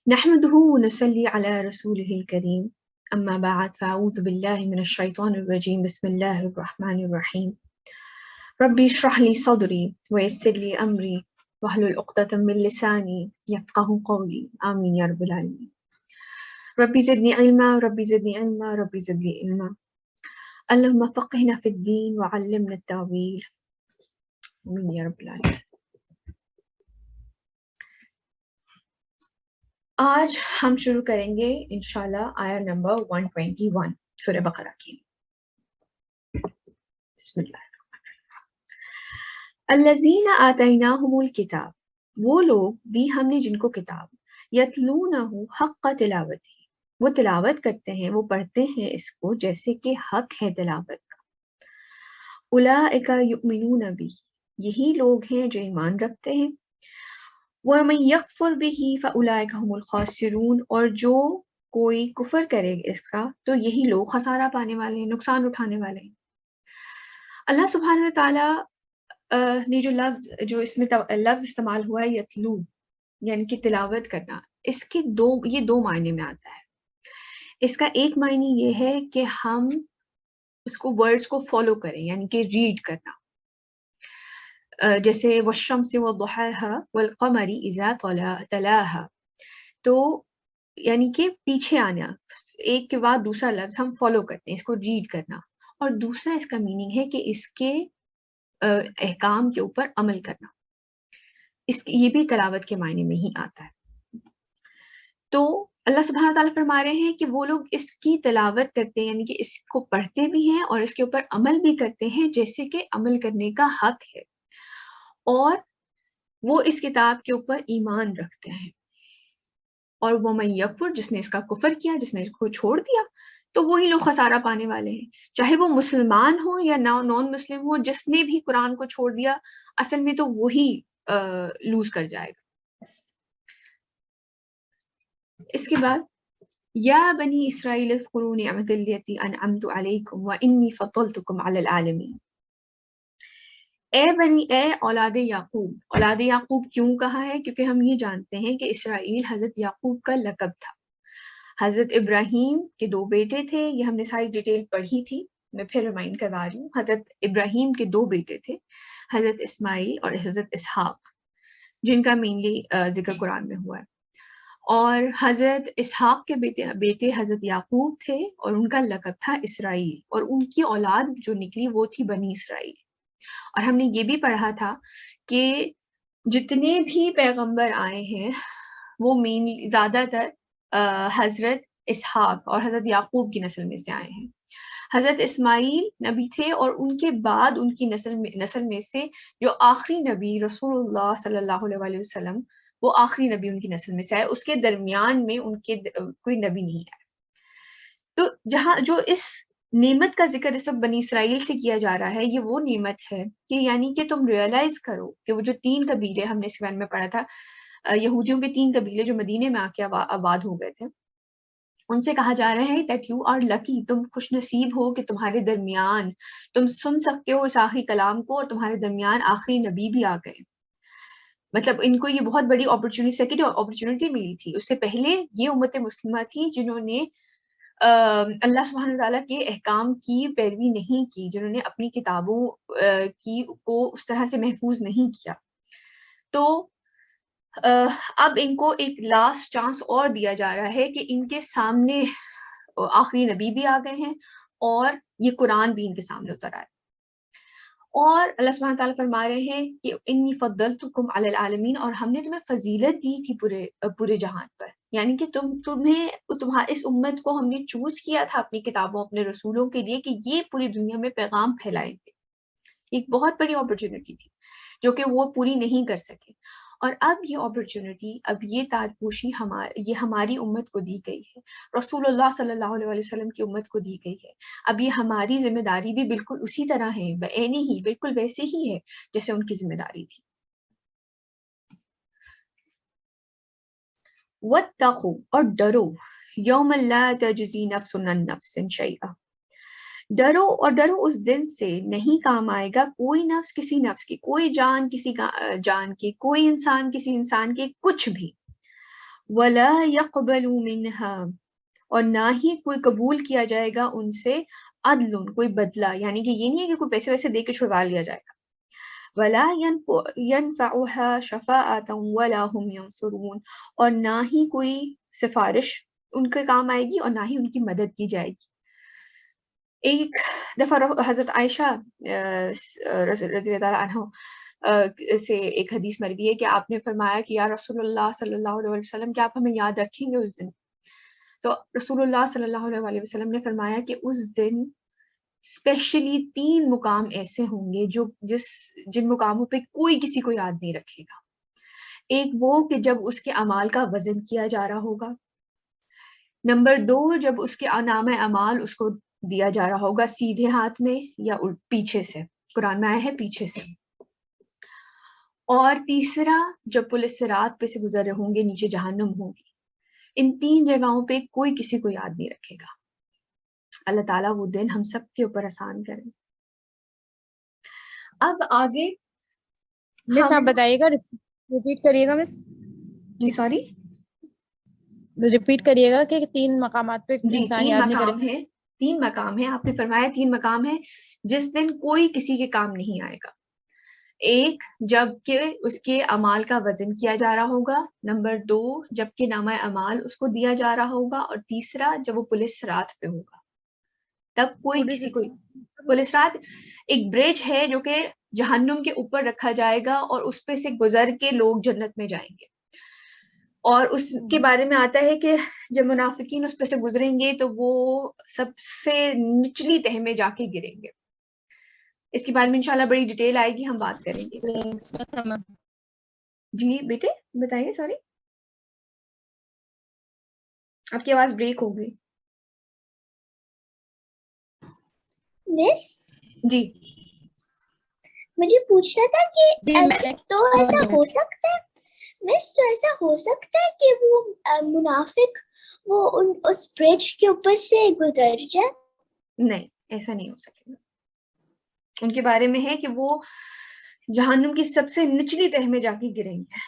نحمده ونصلي على رسوله الكريم أما بعد فأعوذ بالله من الشيطان الرجيم بسم الله الرحمن الرحيم ربي اشرح لي صدري ويسر لي أمري واحلل عقدة من لساني يفقهوا قولي آمين يا رب العالمين ربي زدني علما ربي زدني علما ربي زدني علما اللهم فقهنا في الدين وعلمنا التأويل آمين يا رب العالمين. آج ہم شروع کریں گے انشاءاللہ آیا نمبر 121 سورہ بقرہ کی. بسم اللہ. الذین آتیناہم الکتاب، وہ لوگ دی ہم نے جن کو کتاب، یتلونہ حق تلاوتی، وہ تلاوت کرتے ہیں، وہ پڑھتے ہیں اس کو جیسے کہ حق ہے تلاوت کا. اولئک یؤمنون بہ، یہی لوگ ہیں جو ایمان رکھتے ہیں. وَمَن یکفر بہ فاولئک هم الخاسرون، اور جو کوئی کفر کرے اس کا تو یہی لوگ خسارہ پانے والے ہیں، نقصان اٹھانے والے ہیں. اللہ سبحانہ وتعالیٰ نے جو اس میں لفظ استعمال ہوا ہے یتلو، یعنی کہ تلاوت کرنا، اس کے یہ دو معنی میں آتا ہے. اس کا ایک معنی یہ ہے کہ ہم اس کو ورڈز کو فالو کریں، یعنی کہ ریڈ کرنا، جیسے والشمس وضحاها والقمر اذا تلاها، تو یعنی کہ پیچھے آنا، ایک کے بعد دوسرا لفظ ہم فالو کرتے ہیں، اس کو ریڈ کرنا. اور دوسرا اس کا میننگ ہے کہ اس کے احکام کے اوپر عمل کرنا، یہ بھی تلاوت کے معنی میں ہی آتا ہے. تو اللہ سبحانہ تعالیٰ فرما رہے ہیں کہ وہ لوگ اس کی تلاوت کرتے ہیں، یعنی کہ اس کو پڑھتے بھی ہیں اور اس کے اوپر عمل بھی کرتے ہیں جیسے کہ عمل کرنے کا حق ہے، اور وہ اس کتاب کے اوپر ایمان رکھتے ہیں. اور وَمَن یکفر، جس نے اس کا کفر کیا، جس نے اس کو چھوڑ دیا، تو وہی لوگ خسارہ پانے والے ہیں، چاہے وہ مسلمان ہوں یا نان مسلم ہوں. جس نے بھی قرآن کو چھوڑ دیا اصل میں تو وہی لوز کر جائے گا. اس کے بعد یا بنی اسرائیل اذکروا نعمتی التی انعمت علیکم وانی فضلتکم علی العالمین. اے اولاد یعقوب. اولاد یعقوب کیوں کہا ہے؟ کیونکہ ہم یہ جانتے ہیں کہ اسرائیل حضرت یعقوب کا لقب تھا. حضرت ابراہیم کے 2 بیٹے تھے، یہ ہم نے ساری ڈیٹیل پڑھی تھی، میں پھر ریمائنڈ کروا رہی ہوں. حضرت ابراہیم کے 2 بیٹے تھے، حضرت اسماعیل اور حضرت اسحاق، جن کا مینلی ذکر قرآن میں ہوا ہے. اور حضرت اسحاق کے بیٹے حضرت یعقوب تھے اور ان کا لقب تھا اسرائیل، اور ان کی اولاد جو نکلی وہ تھی بنی اسرائیل. اور ہم نے یہ بھی پڑھا تھا کہ جتنے بھی پیغمبر آئے ہیں وہ زیادہ تر حضرت اسحاق اور حضرت یعقوب کی نسل میں سے آئے ہیں. حضرت اسماعیل نبی تھے اور ان کے بعد ان کی نسل میں سے جو آخری نبی رسول اللہ صلی اللہ علیہ وسلم، وہ آخری نبی ان کی نسل میں سے آئے. اس کے درمیان میں ان کے کوئی نبی نہیں آیا. تو جو اس نعمت کا ذکر اس وقت بنی اسرائیل سے کیا جا رہا ہے، یہ وہ نعمت ہے کہ یعنی کہ تم ریئلائز کرو کہ وہ جو 3 قبیلے ہم نے اس بارے میں پڑھا تھا، یہودیوں کے 3 قبیلے جو مدینے میں آ کے آباد ہو گئے تھے، ان سے کہا جا رہا ہے that you are lucky، تم خوش نصیب ہو کہ تمہارے درمیان تم سن سکتے ہو اس آخری کلام کو، اور تمہارے درمیان آخری نبی بھی آ گئے. مطلب ان کو یہ بہت بڑی سیکنڈ اپرچونٹی ملی تھی. اس سے پہلے یہ امت مسلمہ تھی جنہوں نے اللہ سبحانہ تعالیٰ کے احکام کی پیروی نہیں کی، جنہوں نے اپنی کتابوں کو اس طرح سے محفوظ نہیں کیا. تو اب ان کو ایک لاسٹ چانس اور دیا جا رہا ہے کہ ان کے سامنے آخری نبی بھی آ گئے ہیں اور یہ قرآن بھی ان کے سامنے اتر آئے. اور اللہ سبحانہ تعالیٰ فرما رہے ہیں کہ انی فضلتکم علی العالمین، اور ہم نے تمہیں فضیلت دی تھی پورے جہان پر. یعنی کہ اس امت کو ہم نے چوز کیا تھا اپنی کتابوں، اپنے رسولوں کے لیے کہ یہ پوری دنیا میں پیغام پھیلائیں گے. ایک بہت بڑی اپرچونٹی تھی جو کہ وہ پوری نہیں کر سکے. اور اب یہ اپرچونٹی، اب یہ تاج پوشی یہ ہماری امت کو دی گئی ہے، رسول اللہ صلی اللہ علیہ وسلم کی امت کو دی گئی ہے. اب یہ ہماری ذمہ داری بھی بالکل اسی طرح ہے، بعینی ہی بالکل ویسے ہی ہے جیسے ان کی ذمہ داری تھی. واتقوا، اور ڈرو، یوم لا تجزی نفس عن نفس شیئا، ڈرو اس دن سے نہیں کام آئے گا کوئی نفس کسی نفس کی، کوئی جان کسی جان کی، کوئی انسان کسی انسان کے کچھ بھی. ولا يقبل منها، اور نہ ہی کوئی قبول کیا جائے گا ان سے عدل، کوئی بدلہ، یعنی کہ یہ نہیں ہے کہ کوئی پیسے ویسے دے کے چھڑوا لیا جائے گا. ولا ينفعها شفاعة ولا هم ينصرون، اور نہ ہی کوئی سفارش ان کے کام آئے گی اور نہ ہی ان کی مدد کی جائے گی. ایک دفعہ حضرت عائشہ رضی اللہ عنہ سے ایک حدیث مروی ہے کہ آپ نے فرمایا کہ یا رسول اللہ صلی اللہ علیہ وسلم کیا آپ ہمیں یاد رکھیں گے اس دن؟ تو رسول اللہ صلی اللہ علیہ وسلم نے فرمایا کہ اس دن اسپیشلی 3 مقام ایسے ہوں گے جن مقاموں پہ کوئی کسی کو یاد نہیں رکھے گا. ایک وہ کہ جب اس کے اعمال کا وزن کیا جا رہا ہوگا. نمبر 2 جب اس کے نام اعمال اس کو دیا جا رہا ہوگا سیدھے ہاتھ میں یا پیچھے سے، قرآن میں آیا ہے پیچھے سے. اور تیسرا جب پل صراط پہ سے گزر رہے ہوں گے نیچے جہنم ہوگی. ان 3 جگہوں پہ کوئی کسی کو یاد نہیں رکھے گا. اللہ تعالیٰ وہ دن ہم سب کے اوپر آسان کریں. اب آگے مس آپ بتائیے گا، ریپیٹ کریے گا مس. جی سوری، ریپیٹ کریے گا کہ 3 مقامات پہ جی انسان 3 یاد نہیں کرے. مقام ہیں، 3 مقام ہیں. آپ نے فرمایا 3 مقام ہیں جس دن کوئی کسی کے کام نہیں آئے گا. ایک جب کہ اس کے اعمال کا وزن کیا جا رہا ہوگا. نمبر 2 جب کہ نامہ اعمال اس کو دیا جا رہا ہوگا. اور تیسرا جب وہ پولیس رات پہ ہوگا تب کوئی کسی کو. پولیس رات ایک برج ہے جو کہ جہنم کے اوپر رکھا جائے گا اور اس پہ سے گزر کے لوگ جنت میں جائیں گے. اور اس کے بارے میں آتا ہے کہ جب منافقین اس پہ سے گزریں گے تو وہ سب سے نچلی تہ میں جا کے گریں گے. اس کے بارے میں انشاءاللہ بڑی ڈیٹیل آئے گی، ہم بات کریں گے. جی بیٹے بتائیے. سوری آپ کی آواز بریک ہو گئی. مس جی مجھے پوچھنا تھا کہ تو ایسا ہو سکتا ہے مس، تو ایسا ہو سکتا ہے کہ وہ منافق وہ اس برج کے اوپر سے گزر جائے؟ نہیں، ایسا نہیں ہو سکے گا. ان کے بارے میں ہے کہ وہ جہنم کی سب سے نچلی تہ میں جا کے گریں گے.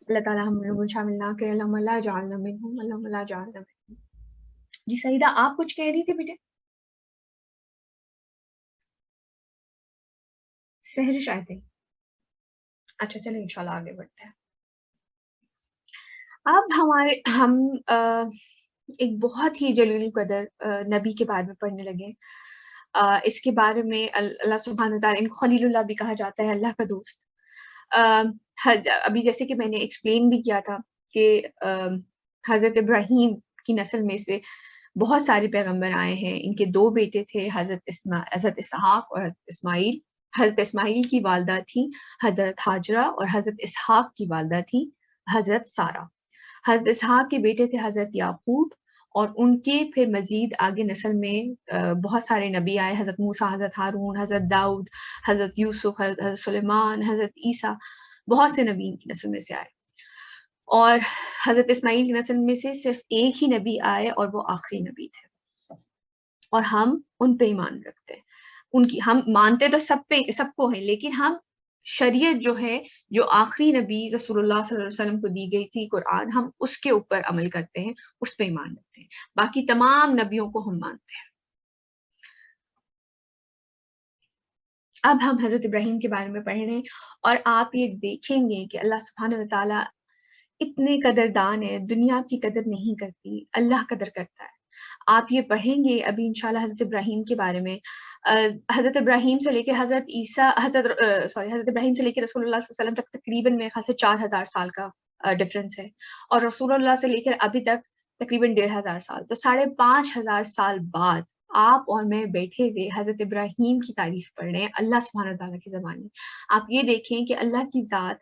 اللہ تعالیٰ ہم لوگوں کو شامل نہ کرے. اللہم لا جعلنا منہم، اللہم لا جعلنا منہم. جی سعیدہ آپ کچھ کہہ رہی تھی بیٹے؟ سحرش آئے تھے. اچھا چلیں انشاءاللہ آگے بڑھتے ہیں. اب ہم ایک بہت ہی جلیل القدر نبی کے بارے میں پڑھنے لگے. اس کے بارے میں اللہ سبحانہ وتعالیٰ ان کو خلیل اللہ بھی کہا جاتا ہے، اللہ کا دوست. ابھی جیسے کہ میں نے ایکسپلین بھی کیا تھا کہ حضرت ابراہیم کی نسل میں سے بہت سارے پیغمبر آئے ہیں. ان کے 2 بیٹے تھے، حضرت اسحاق اور حضرت اسماعیل. حضرت اسماعیل کی والدہ تھی حضرت ہاجرہ اور حضرت اسحاق کی والدہ تھی حضرت سارہ. حضرت اسحاق کے بیٹے تھے حضرت یعقوب، اور ان کے پھر مزید آگے نسل میں بہت سارے نبی آئے. حضرت موسیٰ، حضرت ہارون، حضرت داؤد، حضرت یوسف، حضرت سلیمان، حضرت عیسیٰ، بہت سے نبی ان کی نسل میں سے آئے. اور حضرت اسماعیل کی نسل میں سے صرف ایک ہی نبی آئے اور وہ آخری نبی تھے. اور ہم ان پہ ایمان رکھتے ہیں. ان کی ہم مانتے تو سب کو ہیں، لیکن ہم شریعت جو ہے، جو آخری نبی رسول اللہ صلی اللہ علیہ وسلم کو دی گئی تھی قرآن، ہم اس کے اوپر عمل کرتے ہیں، اس پہ ایمان رکھتے ہیں. باقی تمام نبیوں کو ہم مانتے ہیں. اب ہم حضرت ابراہیم کے بارے میں پڑھ رہے ہیں، اور آپ یہ دیکھیں گے کہ اللہ سبحانہ وتعالیٰ اتنے قدردان ہے. دنیا کی قدر نہیں کرتی، اللہ قدر کرتا ہے. آپ یہ پڑھیں گے ابھی انشاءاللہ حضرت ابراہیم کے بارے میں. حضرت ابراہیم سے لے کے حضرت ابراہیم سے لے کے رسول اللہ صلی اللہ علیہ وسلم تک تقریباً میرے خیال سے 4000 سال کا ڈفرینس ہے. اور رسول اللہ سے لے کر ابھی تک تقریباً 1500 سال. تو 5500 سال بعد آپ اور میں بیٹھے ہوئے حضرت ابراہیم کی تعریف پڑھ رہے ہیں اللہ سبحانہ وتعالیٰ کی زبان میں. آپ یہ دیکھیں کہ اللہ کی ذات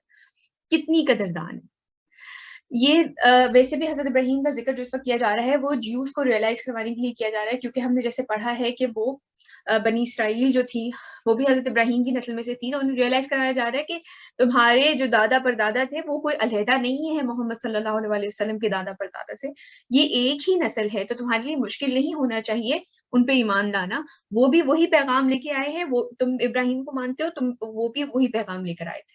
کتنی قدردان ہے. یہ ویسے بھی حضرت ابراہیم کا ذکر جو اس وقت کیا جا رہا ہے وہ جیوز کو ریئلائز کروانے کے لیے کیا جا رہا ہے، کیونکہ ہم نے جیسے پڑھا ہے کہ وہ بنی اسرائیل جو تھی وہ بھی حضرت ابراہیم کی نسل میں سے تھی. تو انہیں ریئلائز کرایا جا رہا ہے کہ تمہارے جو دادا پردادا تھے وہ کوئی علیحدہ نہیں ہے محمد صلی اللہ علیہ وسلم کے دادا پردادا سے، یہ ایک ہی نسل ہے. تو تمہارے لیے مشکل نہیں ہونا چاہیے ان پہ ایمان لانا. وہ بھی وہی پیغام لے کے آئے ہیں، وہ تم ابراہیم کو مانتے ہو، وہ بھی وہی پیغام لے کر آئے تھے.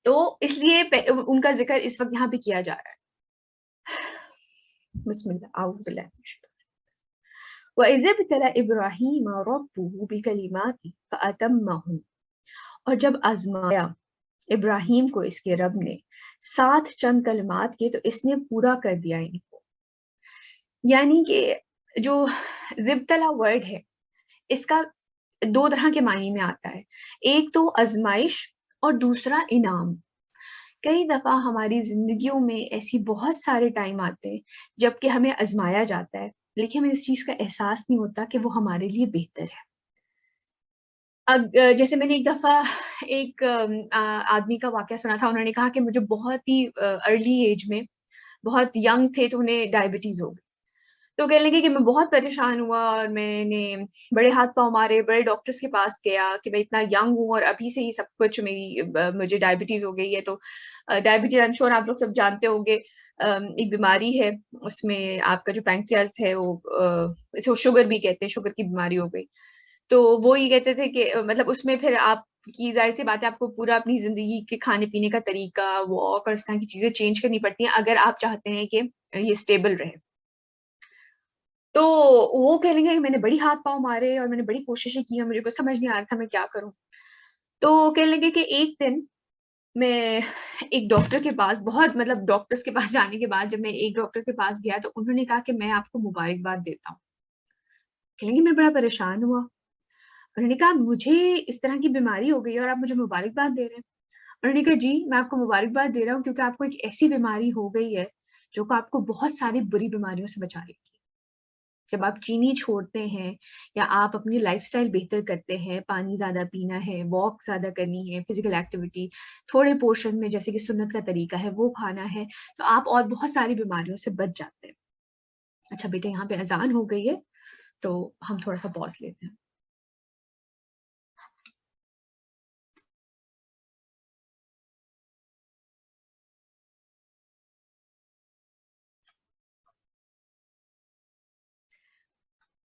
تو اس لیے ان کا ذکر اس وقت یہاں پہ کیا جا رہا ہے. بسم اللہ اعوذ باللہ من الشیطان. وَإِذِ ابْتَلَى إِبْرَاهِيمَ رَبُّهُ بِكَلِمَاتٍ فَأَتَمَّهُنَّ، اور جب آزمایا ابراہیم کو اس کے رب نے ساتھ چند کلمات کے تو اس نے پورا کر دیا ان کو. یعنی کہ جو ابتلا ورڈ ہے اس کا دو طرح کے معنی میں آتا ہے، ایک تو آزمائش اور دوسرا انعام. کئی دفعہ ہماری زندگیوں میں ایسی بہت سارے ٹائم آتے ہیں جب کہ ہمیں آزمایا جاتا ہے لیکن ہمیں اس چیز کا احساس نہیں ہوتا کہ وہ ہمارے لیے بہتر ہے. اب جیسے میں نے ایک دفعہ ایک آدمی کا واقعہ سنا تھا، انہوں نے کہا کہ مجھے بہت ہی ارلی ایج میں، بہت ینگ تھے تو انہیں ڈائبٹیز ہو گئی. تو کہنے لگے کہ میں بہت پریشان ہوا اور میں نے بڑے ہاتھ پاؤں مارے، بڑے ڈاکٹرس کے پاس گیا کہ میں اتنا ینگ ہوں اور ابھی سے ہی سب کچھ مجھے ڈائبٹیز ہو گئی ہے. تو ڈائبٹیز آئی ایم شیور آپ لوگ سب جانتے ہوں گے، ایک بیماری ہے، اس میں آپ کا جو پینکریاز ہے وہ اسے شوگر بھی کہتے ہیں، شوگر کی بیماری ہو گئی. تو وہ یہ کہتے تھے کہ مطلب اس میں پھر آپ کی ظاہر سی بات ہے آپ کو پورا اپنی زندگی کے کھانے پینے کا طریقہ، واک اور اس طرح کی چیزیں چینج کرنی پڑتی ہیں اگر آپ چاہتے ہیں کہ یہ اسٹیبل رہے. تو وہ کہہ لیں گے کہ میں نے بڑی ہاتھ پاؤں مارے اور میں نے بڑی کوششیں کی اور مجھے کچھ سمجھ نہیں آ رہا تھا میں کیا کروں. تو کہنے لگے کہ ایک دن میں ایک ڈاکٹر کے پاس، بہت مطلب ڈاکٹرس کے پاس جانے کے بعد جب میں ایک ڈاکٹر کے پاس گیا تو انہوں نے کہا کہ میں آپ کو مبارکباد دیتا ہوں. کہیں گے میں بڑا پریشان ہوا. انہوں نے کہا مجھے اس طرح کی بیماری ہو گئی اور آپ مجھے مبارکباد دے رہے ہیں. انہوں نے کہا جی میں آپ کو مبارکباد دے رہا ہوں کیونکہ آپ کو ایک ایسی بیماری ہو گئی ہے جو کہ آپ کو بہت ساری بری بیماریوں سے بچا رہی ہے. جب آپ چینی چھوڑتے ہیں یا آپ اپنی لائف سٹائل بہتر کرتے ہیں، پانی زیادہ پینا ہے، واک زیادہ کرنی ہے، فزیکل ایکٹیویٹی تھوڑے پورشن میں جیسے کہ سنت کا طریقہ ہے وہ کھانا ہے، تو آپ اور بہت ساری بیماریوں سے بچ جاتے ہیں. اچھا بیٹے یہاں پہ اذان ہو گئی ہے تو ہم تھوڑا سا پاز لیتے ہیں.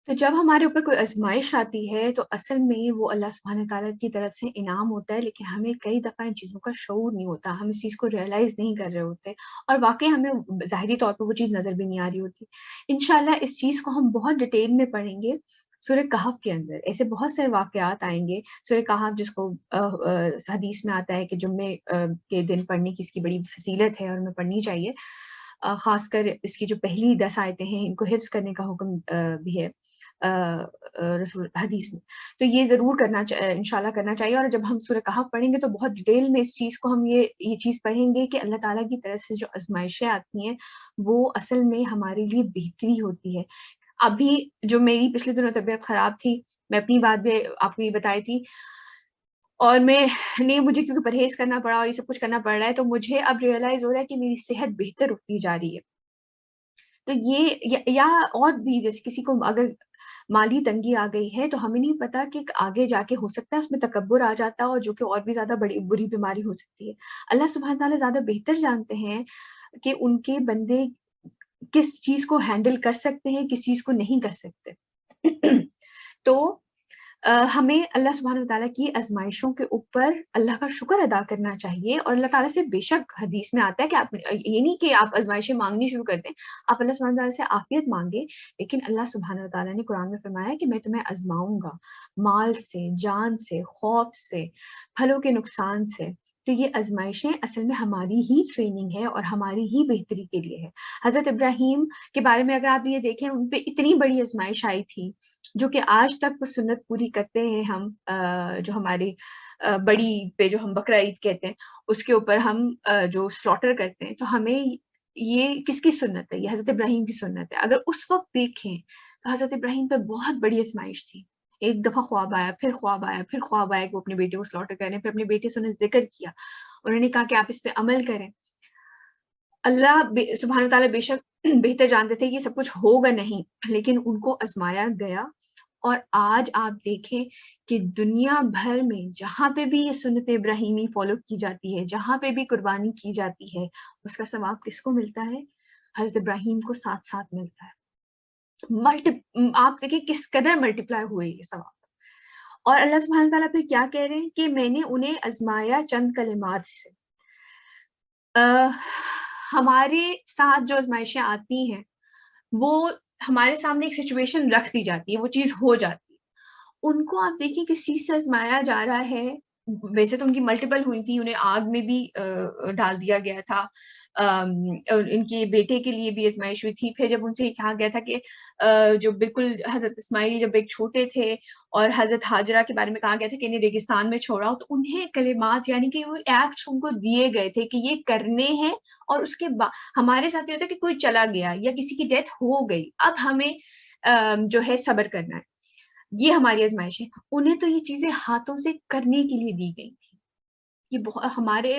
تو جب ہمارے اوپر کوئی آزمائش آتی ہے تو اصل میں وہ اللہ سبحانہ تعالیٰ کی طرف سے انعام ہوتا ہے، لیکن ہمیں کئی دفعہ ان چیزوں کا شعور نہیں ہوتا، ہم اس چیز کو ریئلائز نہیں کر رہے ہوتے اور واقعی ہمیں ظاہری طور پہ وہ چیز نظر بھی نہیں آ رہی ہوتی. انشاءاللہ اس چیز کو ہم بہت ڈیٹیل میں پڑھیں گے. سورہ کہف کے اندر ایسے بہت سے واقعات آئیں گے. سورہ کہف جس کو حدیث میں آتا ہے کہ جمعے کے دن پڑھنے کی اس کی بڑی فضیلت ہے اور ہمیں پڑھنی چاہیے. خاص کر اس کی جو پہلی 10 آیتیں ہیں ان کو حفظ کرنے کا حکم بھی ہے رسول حدیث میں. تو یہ ضرور کرنا انشاءاللہ کرنا چاہیے. اور جب ہم سورہ کہف پڑھیں گے تو بہت ڈیٹیل میں اس چیز کو ہم یہ چیز پڑھیں گے کہ اللہ تعالیٰ کی طرف سے جو آزمائشیں آتی ہیں وہ اصل میں ہمارے لیے بہتری ہوتی ہے. ابھی جو میری پچھلے دنوں طبیعت خراب تھی، میں اپنی بات بھی آپ کو یہ بتائی تھی، اور مجھے کیونکہ پرہیز کرنا پڑا اور یہ سب کچھ کرنا پڑ رہا ہے تو مجھے اب ریئلائز ہو رہا ہے کہ میری صحت بہتر ہوتی جا رہی ہے. تو یہ یا اور بھی جیسے کسی کو اگر مالی تنگی آ گئی ہے تو ہمیں نہیں پتا کہ آگے جا کے ہو سکتا ہے اس میں تکبر آ جاتا ہے اور جو کہ اور بھی زیادہ بری بیماری ہو سکتی ہے. اللہ سبحانہ تعالیٰ زیادہ بہتر جانتے ہیں کہ ان کے بندے کس چیز کو ہینڈل کر سکتے ہیں، کس چیز کو نہیں کر سکتے. تو ہمیں اللہ سبحانہ تعالیٰ کی آزمائشوں کے اوپر اللہ کا شکر ادا کرنا چاہیے. اور اللہ تعالیٰ سے بے شک حدیث میں آتا ہے کہ آپ یہ نہیں کہ آپ آزمائشیں مانگنی شروع کر دیں، آپ اللہ سبحانہ تعالیٰ سے عافیت مانگیں، لیکن اللہ سبحانہ تعالیٰ نے قرآن میں فرمایا کہ میں تمہیں آزماؤں گا مال سے، جان سے، خوف سے، پھلوں کے نقصان سے. تو یہ آزمائشیں اصل میں ہماری ہی ٹریننگ ہے اور ہماری ہی بہتری کے لیے ہے. حضرت ابراہیم کے بارے میں اگر آپ یہ دیکھیں ان پہ اتنی بڑی آزمائش آئی تھی جو کہ آج تک وہ سنت پوری کرتے ہیں. ہم جو ہماری بڑی عید پہ جو ہم بقرہ عید کہتے ہیں اس کے اوپر ہم جو سلاٹر کرتے ہیں تو ہمیں یہ کس کی سنت ہے؟ یہ حضرت ابراہیم کی سنت ہے. اگر اس وقت دیکھیں تو حضرت ابراہیم پہ بہت بڑی آزمائش تھی. ایک دفعہ خواب آیا، پھر خواب آیا، پھر خواب آیا کہ وہ اپنے بیٹے کو سلاٹر کر رہے ہیں. پھر اپنے بیٹے سے انہوں نے ذکر کیا، انہوں نے کہا کہ آپ اس پہ عمل کریں. اللہ سبحانہ تعالیٰ بے شک بہتر جانتے تھے کہ یہ سب کچھ ہوگا نہیں، لیکن ان کو آزمایا گیا. اور آج آپ دیکھیں کہ دنیا بھر میں جہاں پہ بھی یہ سنت ابراہیمی فالو کی جاتی ہے، جہاں پہ بھی قربانی کی جاتی ہے، اس کا ثواب کس کو ملتا ہے؟ حضرت ابراہیم کو ساتھ ساتھ ملتا ہے. آپ دیکھیں کس قدر ملٹیپلائی ہوئے یہ ثواب. اور اللہ سبحانہ تعالیٰ پہ کیا کہہ رہے ہیں کہ میں نے انہیں آزمایا چند کلمات سے. ہمارے ساتھ جو آزمائشیں آتی ہیں وہ ہمارے سامنے ایک سچویشن رکھ دی جاتی ہے، وہ چیز ہو جاتی ہے، ان کو آپ دیکھیں کس چیز سے آزمایا جا رہا ہے. ویسے تو ان کی ملٹیپل ہوئی تھی، انہیں آگ میں بھی ڈال دیا گیا تھا، ان کے بیٹے کے لیے بھی آزمائش ہوئی تھی. پھر جب ان سے یہ کہا گیا تھا کہ جو بالکل حضرت اسماعیل جب ایک چھوٹے تھے اور حضرت ہاجرہ کے بارے میں کہا گیا تھا کہ انہیں ریگستان میں چھوڑا ہو، تو انہیں کلمات یعنی کہ وہ ایکٹس ان کو دیے گئے تھے کہ یہ کرنے ہیں. اور اس کے بعد ہمارے ساتھ یہ ہوتا ہے کہ کوئی چلا گیا یا کسی کی ڈیتھ ہو گئی، اب ہمیں جو ہے صبر کرنا ہے. یہ ہماری آزمائش ہے. انہیں تو یہ چیزیں ہاتھوں سے کرنے کے لیے دی گئی تھی. یہ ہمارے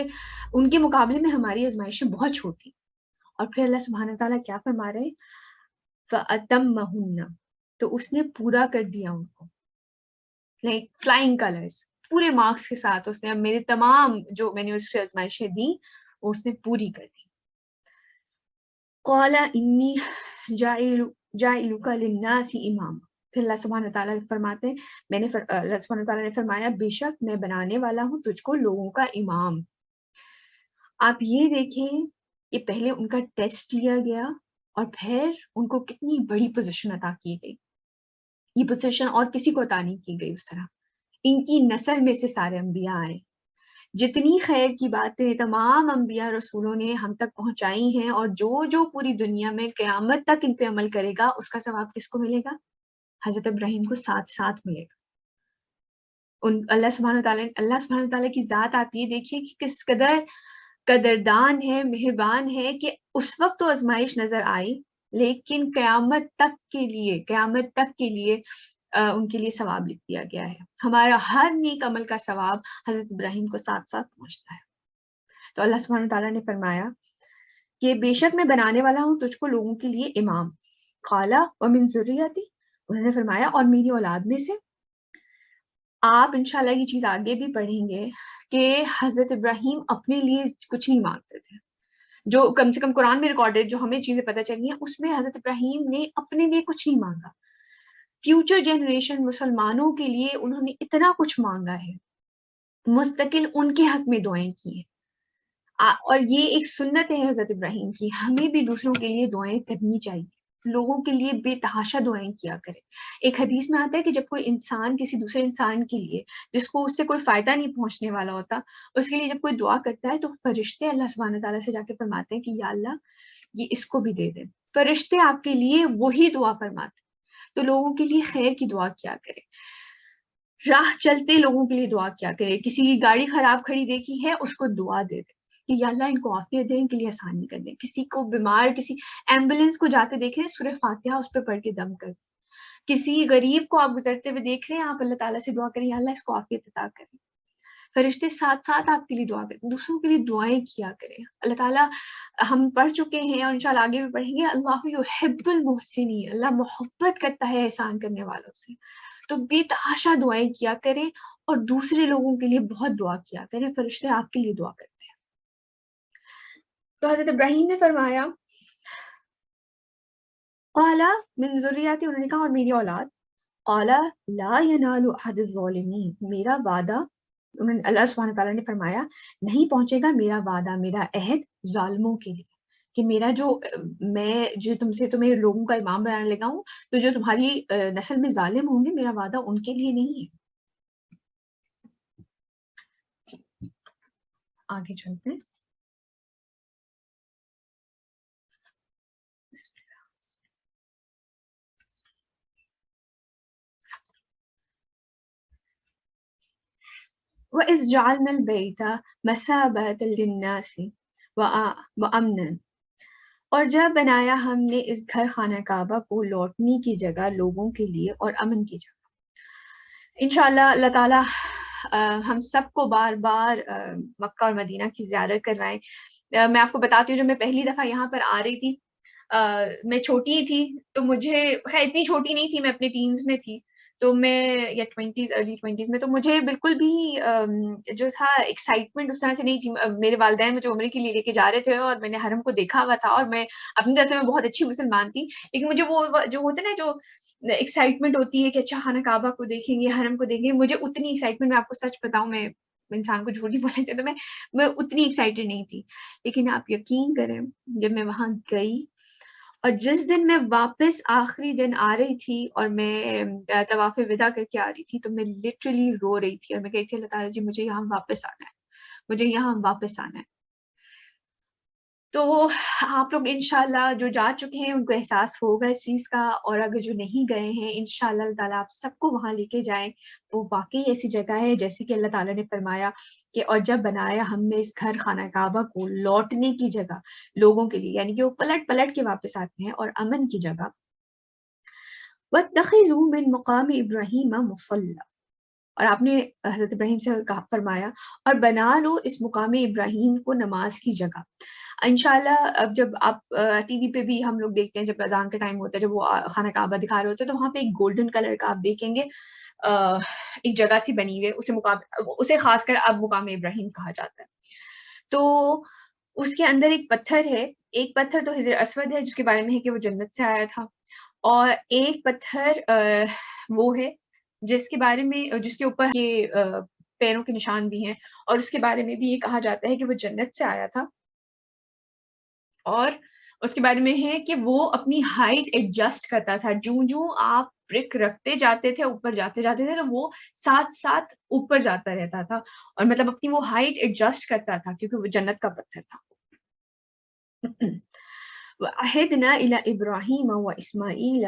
ان کے مقابلے میں ہماری آزمائشیں بہت چھوٹی. اور پھر اللہ سبحانہ تعالیٰ کیا فرما رہے فَأَتَمَّهُنَّ، تو اس نے پورا کر دیا ان کو، لائک فلائنگ کلرز، پورے مارکس کے ساتھ اس نے اب میرے تمام جو میں نے اس سے آزمائشیں دی وہ اس نے پوری کر دی. قَالَ إِنِّي جَاعِلُكَ لِلنَّاسِ إِمَامًا، پھر اللہ سبحانہ تعالیٰ فرماتے ہیں اللہ سبحانہ تعالیٰ نے فرمایا بے شک میں بنانے والا ہوں تجھ کو لوگوں کا امام. آپ یہ دیکھیں کہ پہلے ان کا ٹیسٹ لیا گیا اور پھر ان کو کتنی بڑی پوزیشن عطا کی گئی. یہ پوزیشن اور کسی کو عطا نہیں کی گئی اس طرح. ان کی نسل میں سے سارے انبیاء آئے. جتنی خیر کی باتیں تمام انبیاء رسولوں نے ہم تک پہنچائی ہیں، اور جو پوری دنیا میں قیامت تک ان پہ عمل کرے گا اس کا ثواب کس کو ملے گا؟ حضرت ابراہیم کو ساتھ ساتھ ملے گا. اللہ سبحانہ تعالیٰ کی ذات آپ یہ دیکھیے کہ کس قدر قدردان ہے، مہربان ہے، کہ اس وقت تو آزمائش نظر آئی لیکن قیامت تک کے لیے ان کے لیے ثواب لکھ دیا گیا ہے. ہمارا ہر نیک عمل کا ثواب حضرت ابراہیم کو ساتھ ساتھ پہنچتا ہے. تو اللہ سبحانہ تعالیٰ نے فرمایا کہ بے شک میں بنانے والا ہوں تجھ کو لوگوں کے لیے امام. قال ومن ذریتی، انہوں نے فرمایا اور میری اولاد میں سے. آپ انشاءاللہ یہ چیز آگے بھی پڑھیں گے کہ حضرت ابراہیم اپنے لیے کچھ نہیں مانگتے تھے. جو کم سے کم قرآن میں ریکارڈڈ جو ہمیں چیزیں پتہ چلی ہیں اس میں حضرت ابراہیم نے اپنے لیے کچھ نہیں مانگا. فیوچر جنریشن مسلمانوں کے لیے انہوں نے اتنا کچھ مانگا ہے، مستقل ان کے حق میں دعائیں کی ہیں. اور یہ ایک سنت ہے حضرت ابراہیم کی، ہمیں بھی دوسروں کے لیے دعائیں کرنی چاہیے، لوگوں کے لیے بے تحاشا دعائیں کیا کریں. ایک حدیث میں آتا ہے کہ جب کوئی انسان کسی دوسرے انسان کے لیے جس کو اس سے کوئی فائدہ نہیں پہنچنے والا ہوتا، اس کے لیے جب کوئی دعا کرتا ہے تو فرشتے اللہ سبحانہ تعالیٰ سے جا کے فرماتے ہیں کہ یا اللہ یہ اس کو بھی دے دیں. فرشتے آپ کے لیے وہی دعا فرماتے. تو لوگوں کے لیے خیر کی دعا کیا کرے، راہ چلتے لوگوں کے لیے دعا کیا کرے. کسی کی گاڑی خراب کھڑی دیکھی ہے اس کو دعا دے دے کہ یا اللہ ان کو عافیت دے، ان کے لیے آسانی کر دیں. کسی کو بیمار، کسی ایمبولینس کو جاتے دیکھ رہے ہیں سورہ فاتحہ اس پہ پڑھ کے دم کر. کسی غریب کو آپ گزرتے ہوئے دیکھ رہے ہیں، آپ اللہ تعالیٰ سے دعا کریں یا اللہ اس کو عافیت عطا کریں. فرشتے ساتھ ساتھ آپ کے لیے دعا کریں، دوسروں کے لیے دعائیں کیا کریں. اللہ تعالیٰ ہم پڑھ چکے ہیں اور انشاءاللہ آگے بھی پڑھیں گے، اللہ یحب المحسنین، اللہ محبت کرتا ہے احسان کرنے والوں سے. تو بے تحاشا دعائیں کیا کریں اور دوسرے لوگوں کے لیے بہت دعا کیا کریں. فرشتے آپ کے لیے دعا کرتے ہیں. تو حضرت ابراہیم نے فرمایا قال من ذریتی، انہوں نے کہا اور میری اولاد. قال لا ینال احد الظالمین، میرا وعدہ، اللہ سبحانہ تعالیٰ نے فرمایا نہیں پہنچے گا میرا وعدہ، میرا عہد ظالموں کے لیے، کہ میرا جو تمہیں لوگوں کا امام بنانے لگا ہوں، تو جو تمہاری نسل میں ظالم ہوں گے میرا وعدہ ان کے لیے نہیں ہے. آگے چلتے ہیں. وَإِذْ جَعَلْنَا الْبَيْتَ مَثَابَةً لِلنَّاسِ وَأَمْنًا، اور جب بنایا ہم نے اس گھر خانہ کعبہ کو لوٹنے کی جگہ لوگوں کے لیے اور امن کی جگہ. انشاءاللہ اللہ تعالیٰ ہم سب کو بار بار مکہ اور مدینہ کی زیارت کروائیں. میں آپ کو بتاتی ہوں جب میں پہلی دفعہ یہاں پر آ رہی تھی، میں چھوٹی تھی، تو مجھے خیر اتنی چھوٹی نہیں تھی، میں اپنے ٹینز میں تھی، تو میں یا 20s ارلی 20s میں، تو مجھے بالکل بھی جو تھا ایکسائٹمنٹ اس طرح سے نہیں تھی. میرے والدین مجھے عمرے کے لیے لے کے جا رہے تھے اور میں نے حرم کو دیکھا ہوا تھا، اور میں اپنی طرف سے میں بہت اچھی مسلمان تھی، لیکن مجھے وہ جو ہوتا ہے نا جو ایکسائٹمنٹ ہوتی ہے کہ اچھا خانہ کعبہ کو دیکھیں گے، حرم کو دیکھیں گے، مجھے اتنی ایکسائٹمنٹ، میں آپ کو سچ بتاؤں میں انسان کو جھوٹ نہیں بولنا چاہیے، تو میں اتنی ایکسائٹیڈ نہیں تھی. لیکن آپ یقین کریں جب میں وہاں گئی اور جس دن میں واپس آخری دن آ رہی تھی اور میں طواف وداع کر کے آ رہی تھی، تو میں لٹرلی رو رہی تھی اور میں کہتی تھی اللہ تعالیٰ جی مجھے یہاں واپس آنا ہے، مجھے یہاں واپس آنا ہے. تو آپ لوگ انشاءاللہ جو جا چکے ہیں ان کو احساس ہوگا اس چیز کا، اور اگر جو نہیں گئے ہیں انشاءاللہ اللہ تعالیٰ آپ سب کو وہاں لے کے جائیں. وہ واقعی ایسی جگہ ہے جیسے کہ اللہ تعالیٰ نے فرمایا کہ اور جب بنایا ہم نے اس گھر خانہ کعبہ کو لوٹنے کی جگہ لوگوں کے لیے، یعنی کہ وہ پلٹ پلٹ کے واپس آتے ہیں، اور امن کی جگہ. وَاتَّخِذُوا مِن مَقَامِ إِبْرَاهِيمَ مُصَلًّى، اور آپ نے حضرت ابراہیم سے کہا فرمایا اور بنا لو اس مقام ابراہیم کو نماز کی جگہ. انشاءاللہ اب جب آپ ٹی وی پہ بھی ہم لوگ دیکھتے ہیں جب اذان کا ٹائم ہوتا ہے، جب وہ خانہ کعبہ دکھا رہے ہوتے ہیں، تو وہاں پہ ایک گولڈن کلر کا آپ دیکھیں گے ایک جگہ سی بنی ہوئی ہے، اسے خاص کر اب مقام ابراہیم کہا جاتا ہے. تو اس کے اندر ایک پتھر ہے، ایک پتھر تو حجر اسود ہے جس کے بارے میں ہے کہ وہ جنت سے آیا تھا، اور ایک پتھر وہ ہے جس کے بارے میں جس کے اوپر یہ پیروں کے نشان بھی ہیں، اور اس کے بارے میں بھی یہ کہا جاتا ہے کہ وہ جنت سے آیا تھا. اور اس کے بارے میں ہے کہ وہ اپنی ہائٹ ایڈجسٹ کرتا تھا، جوں آپ برک رکھتے جاتے تھے، اوپر جاتے تھے، تو وہ ساتھ ساتھ اوپر جاتا رہتا تھا، اور مطلب اپنی وہ ہائٹ ایڈجسٹ کرتا تھا کیونکہ وہ جنت کا پتھر تھا. وَعَهِدْنَا إِلَى إِبْرَاهِيمَ وَإِسْمَاعِيلَ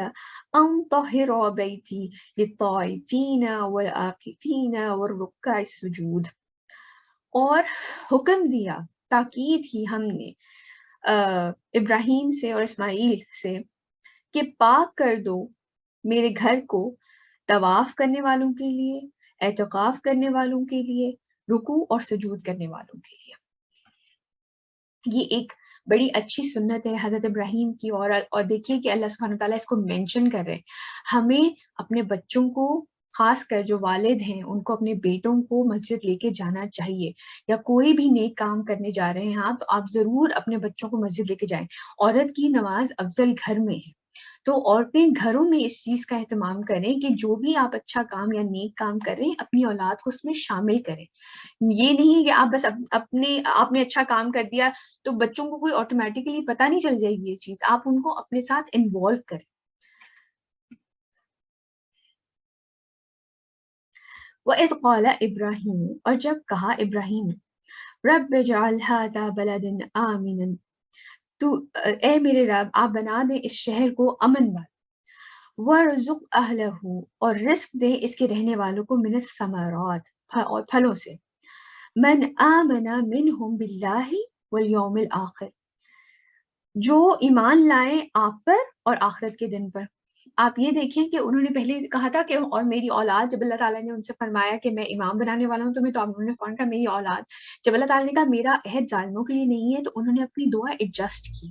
أَن طَهِّرَا بَيْتِي لِلطَّائِفِينَ وَالْعَاكِفِينَ وَالرُّكَّعِ السُّجُودِ، اور حکم دیا، تاکید کی ہم نے ابراہیم سے اور اسماعیل سے کہ پاک کر دو میرے گھر کو طواف کرنے والوں کے لیے، اعتکاف کرنے والوں کے لیے، رکوع اور سجود کرنے والوں کے لیے. یہ ایک بڑی اچھی سنت ہے حضرت ابراہیم کی، اور دیکھیے کہ اللہ سبحانہ وتعالیٰ اس کو مینشن کر رہے ہیں. ہمیں اپنے بچوں کو، خاص کر جو والد ہیں، ان کو اپنے بیٹوں کو مسجد لے کے جانا چاہیے، یا کوئی بھی نیک کام کرنے جا رہے ہیں آپ، تو آپ ضرور اپنے بچوں کو مسجد لے کے جائیں. عورت کی نماز افضل گھر میں ہے، تو عورتیں گھروں میں اس چیز کا اہتمام کریں کہ جو بھی آپ اچھا کام یا نیک کام کریں اپنی اولاد کو اس میں شامل کریں. یہ نہیں کہ آپ بس آپ نے اچھا کام کر دیا تو بچوں کو کوئی آٹومیٹکلی پتہ نہیں چل جائے گی یہ چیز، آپ ان کو اپنے ساتھ انوالو کریں. وَإِذْ قَالَ إِبْرَاهِيمُ، اور جب کہا ابراہیم نے، رب اجعل هذا بلدا آمنا، تو اے میرے رب آپ بنا دیں اس شہر کو امن والا، وَارْزُقْ أَهْلَهُ، اور رزق دیں اس کے رہنے والوں کو، من الثمرات اور پھلوں سے، من آمن منہم باللہ والیوم الآخر، جو ایمان لائیں آپ پر اور آخرت کے دن پر. آپ یہ دیکھیں کہ انہوں نے پہلے کہا تھا کہ اور میری اولاد، جب اللہ تعالیٰ نے ان سے فرمایا کہ میں امام بنانے والا ہوں تمہیں، تو انہوں نے فوراً کہا میری اولاد. جب اللہ تعالیٰ نے کہا میرا عہد ظالموں کے لیے نہیں ہے، تو انہوں نے اپنی دعا ایڈجسٹ کی.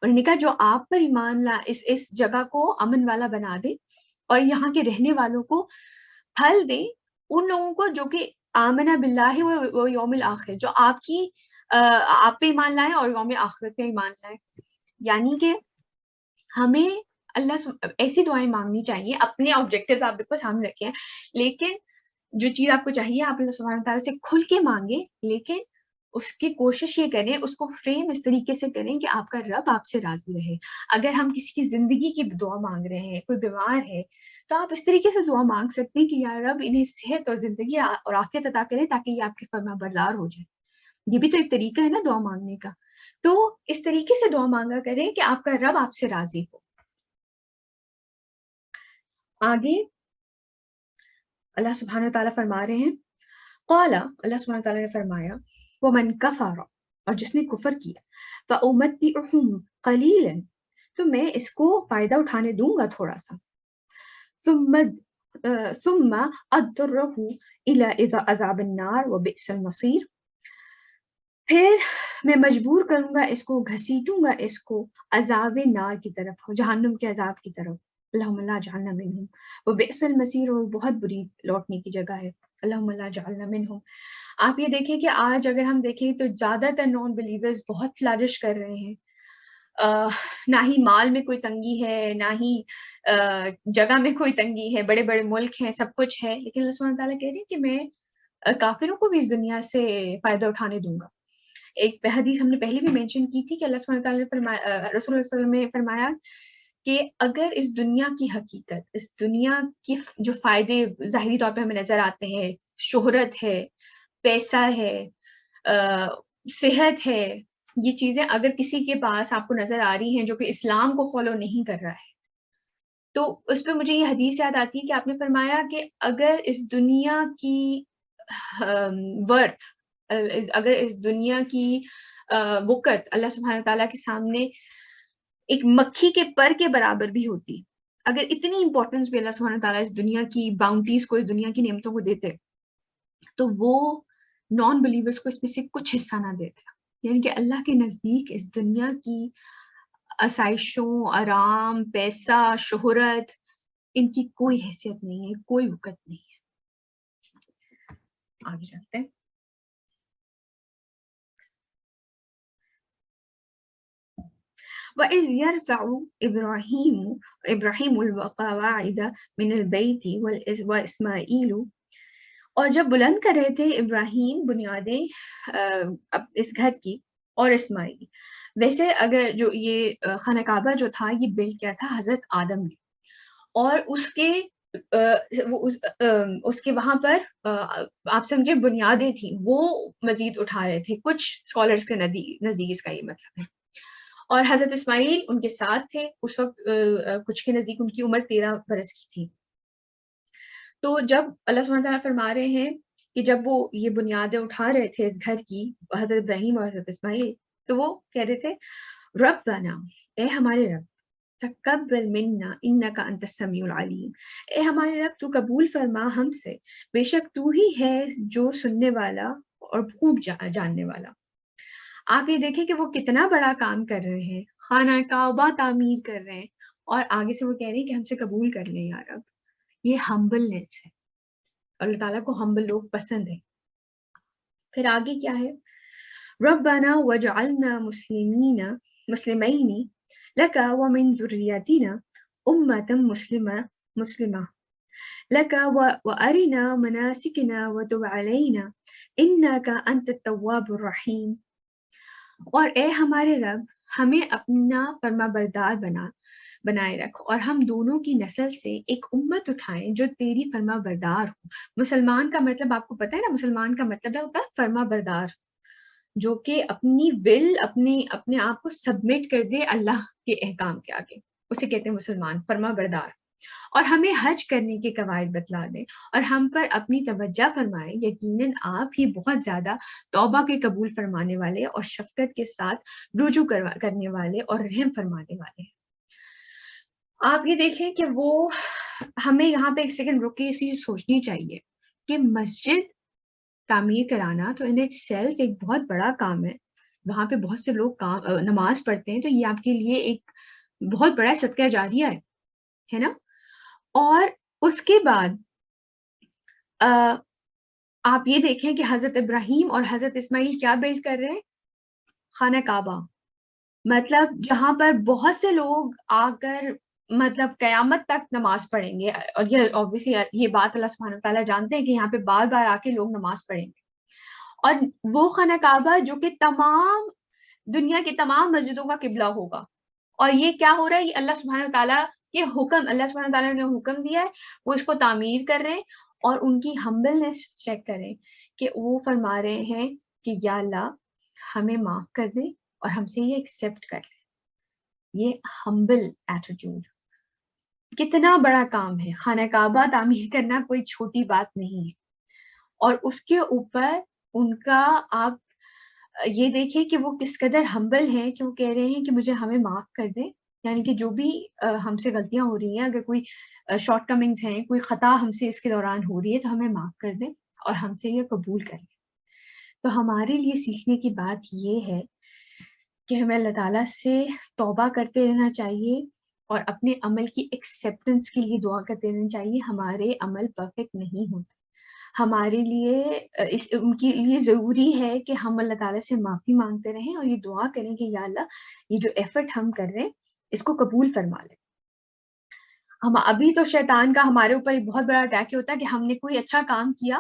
انہوں نے کہا جو آپ پر ایمان لا، اس جگہ کو امن والا بنا دے اور یہاں کے رہنے والوں کو پھل دے، ان لوگوں کو جو کہ آمنہ باللہ و یوم الآخر، جو آپ پہ ایمان لائیں اور یوم آخرت پہ ایمان لائیں. یعنی کہ ہمیں ایسی دعائیں مانگنی چاہیے. اپنے آبجیکٹیوز آپ بالکل سامنے رکھیں، لیکن جو چیز آپ کو چاہیے آپ اللہ سبحانہ تعالیٰ سے کھل کے مانگیں، لیکن اس کی کوشش یہ کریں، اس کو فریم اس طریقے سے کریں کہ آپ کا رب آپ سے راضی رہے. اگر ہم کسی کی زندگی کی دعا مانگ رہے ہیں، کوئی بیمار ہے، تو آپ اس طریقے سے دعا مانگ سکتے ہیں کہ یا رب انہیں صحت اور زندگی اور عافیت عطا کریں تاکہ یہ آپ کے فرما بردار ہو جائے. یہ بھی تو ایک طریقہ ہے نا دعا مانگنے کا. تو اس طریقے سے دعا مانگا کریں کہ آپ کا رب آپ سے راضی ہو. آگے اللہ سبحانہ وتعالیٰ فرما رہے ہیں، قال، اللہ سبحانہ وتعالیٰ نے فرمایا، ومن کفر، اور جس نے کفر کیا، فأمتعهم قلیلا، تو میں اس کو فائدہ اٹھانے دوں گا تھوڑا سا، ثم اضطره الى عذاب النار وبئس المصیر، پھر میں مجبور کروں گا اس کو، گھسیٹوں گا اس کو عذاب نار کی طرف، جہنم کے عذاب کی طرف. اللہم لا جعلنا منہم، وبئس المصیر، اور بہت بری لوٹنے کی جگہ ہے. اللہم لا جعلنا منہم. آپ یہ دیکھیں کہ آج اگر ہم دیکھیں تو زیادہ تر نان بلیورز بہت فلرش کر رہے ہیں. نہ ہی مال میں کوئی تنگی ہے، نہ ہی جگہ میں کوئی تنگی ہے، بڑے بڑے ملک ہیں، سب کچھ ہے، لیکن اللہ سبحانہ تعالیٰ کہہ رہے ہیں کہ میں کافروں کو بھی اس دنیا سے فائدہ اٹھانے دوں گا. ایک حدیث ہم نے پہلے بھی مینشن کی تھی کہ اللہ سبحانہ تعالیٰ نے فرمایا، رسول اللہ صلی اللہ علیہ وسلم نے فرمایا کہ اگر اس دنیا کی حقیقت، اس دنیا کی جو فائدے ظاہری طور پہ ہمیں نظر آتے ہیں، شہرت ہے، پیسہ ہے، صحت ہے، یہ چیزیں اگر کسی کے پاس آپ کو نظر آ رہی ہیں جو کہ اسلام کو فالو نہیں کر رہا ہے، تو اس پہ مجھے یہ حدیث یاد آتی ہے کہ آپ نے فرمایا کہ اگر اس دنیا کی ورتھ، اگر اس دنیا کی وقت اللہ سبحانہ تعالیٰ کے سامنے ایک مکھی کے پر کے برابر بھی ہوتی، اگر اتنی امپورٹنس بھی اللہ سبحانہ تعالیٰ اس دنیا کی باؤنٹیز کو، اس دنیا کی نعمتوں کو دیتے، تو وہ نان بلیورز کو اس میں سے کچھ حصہ نہ دیتے. یعنی کہ اللہ کے نزدیک اس دنیا کی آسائشوں، آرام، پیسہ، شہرت، ان کی کوئی حیثیت نہیں ہے، کوئی وقت نہیں ہے. آگے چلتے ہیں. وَإِذْ يَرْفَعُ إِبْرَاهِيمُ الْقَوَاعِدَ مِنَ الْبَيْتِ وَإِسْمَاعِيلُ، اور جب بلند کر رہے تھے ابراہیم بنیادیں اس گھر کی اور اسماعیل. ویسے اگر جو یہ خانہ کعبہ جو تھا یہ بلڈ کیا تھا حضرت آدم نے، اور اس کے وہاں پر آپ سمجھے بنیادیں تھیں، وہ مزید اٹھا رہے تھے کچھ اسکالرس کے نزدیک اس کا یہ مطلب ہے. اور حضرت اسماعیل ان کے ساتھ تھے اس وقت، کچھ کے نزدیک ان کی عمر 13 برس کی تھی. تو جب اللہ سبحانہ تعالیٰ فرما رہے ہیں کہ جب وہ یہ بنیادیں اٹھا رہے تھے اس گھر کی، حضرت ابراہیم اور حضرت اسماعیل، تو وہ کہہ رہے تھے ربنا، اے ہمارے رب، تقبل منا انک انت السمیع العلیم، اے ہمارے رب تو قبول فرما ہم سے، بے شک تو ہی ہے جو سننے والا اور خوب جاننے والا. آپ یہ دیکھیں کہ وہ کتنا بڑا کام کر رہے ہیں، خانہ کعبہ تعمیر کر رہے ہیں، اور آگے سے وہ کہہ رہے ہیں کہ ہم سے قبول کر لیں یا رب. یہ ہمبلنس ہے، اللہ تعالیٰ کو ہمبل لوگ پسند ہیں. پھر آگے کیا ہے؟ ربنا وجعلنا مسلمین لک ومن ذریتنا امة مسلمة لک وارنا مناسکنا وتب علینا انک انت التواب الرحیم. اور اے ہمارے رب، ہمیں اپنا فرما بردار بنائے رکھ، اور ہم دونوں کی نسل سے ایک امت اٹھائیں جو تیری فرما بردار ہو. مسلمان کا مطلب آپ کو پتہ ہے نا، مسلمان کا مطلب ہوتا ہے فرما بردار، جو کہ اپنی ول اپنے آپ کو سبمٹ کر دے اللہ کے احکام کے آگے، اسے کہتے ہیں مسلمان، فرما بردار. اور ہمیں حج کرنے کے قواعد بتلا دیں اور ہم پر اپنی توجہ فرمائے، یقیناً آپ ہی بہت زیادہ توبہ کے قبول فرمانے والے اور شفقت کے ساتھ رجوع کرنے والے اور رحم فرمانے والے ہیں. آپ یہ دیکھیں کہ وہ ہمیں یہاں پہ ایک سیکنڈ رک کے اسی سوچنی چاہیے کہ مسجد تعمیر کرانا تو ان اٹ سیلف ایک بہت بڑا کام ہے. وہاں پہ بہت سے لوگ نماز پڑھتے ہیں، تو یہ آپ کے لیے ایک بہت بڑا صدقہ جاریہ ہے نا. اور اس کے بعد آپ یہ دیکھیں کہ حضرت ابراہیم اور حضرت اسماعیل کیا بلڈ کر رہے ہیں؟ خانہ کعبہ. مطلب جہاں پر بہت سے لوگ آ کر مطلب قیامت تک نماز پڑھیں گے، اور یہ obviously یہ بات اللہ سبحانہ تعالیٰ جانتے ہیں کہ یہاں پہ بار بار آ کے لوگ نماز پڑھیں گے. اور وہ خانہ کعبہ جو کہ تمام دنیا کی تمام مسجدوں کا قبلہ ہوگا. اور یہ کیا ہو رہا ہے؟ یہ اللہ سبحانہ تعالیٰ کے حکم، اللہ سبحانہ تعالیٰ نے حکم دیا ہے، وہ اس کو تعمیر کر رہے ہیں. اور ان کی ہمبلنس چیک کریں کہ وہ فرما رہے ہیں کہ یا اللہ ہمیں معاف کر دے اور ہم سے یہ ایکسیپٹ کر لیں. یہ ہمبل ایٹیٹیوڈ کتنا بڑا کام ہے. خانہ کعبہ تعمیر کرنا کوئی چھوٹی بات نہیں ہے. اور اس کے اوپر ان کا آپ یہ دیکھیں کہ وہ کس قدر ہمبل ہیں کہ وہ کہہ رہے ہیں کہ مجھے ہمیں معاف کر دیں. یعنی کہ جو بھی ہم سے غلطیاں ہو رہی ہیں، اگر کوئی شارٹ کمنگز ہیں، کوئی خطا ہم سے اس کے دوران ہو رہی ہے، تو ہمیں معاف کر دیں اور ہم سے یہ قبول کر لیں. تو ہمارے لیے سیکھنے کی بات یہ ہے کہ ہمیں اللہ تعالیٰ سے توبہ کرتے رہنا چاہیے اور اپنے عمل کی ایکسیپٹنس کے لیے دعا کرتے رہنا چاہیے. ہمارے عمل پرفیکٹ نہیں ہوتے، ہمارے لیے ان کے لیے ضروری ہے کہ ہم اللہ تعالیٰ سے معافی مانگتے رہیں اور یہ دعا کریں کہ یا اللہ یہ جو ایفرٹ ہم کر رہے ہیں اس کو قبول فرما لیں. ابھی تو شیطان کا ہمارے اوپر ایک بہت بڑا اٹیک ہوتا ہے کہ ہم نے کوئی اچھا کام کیا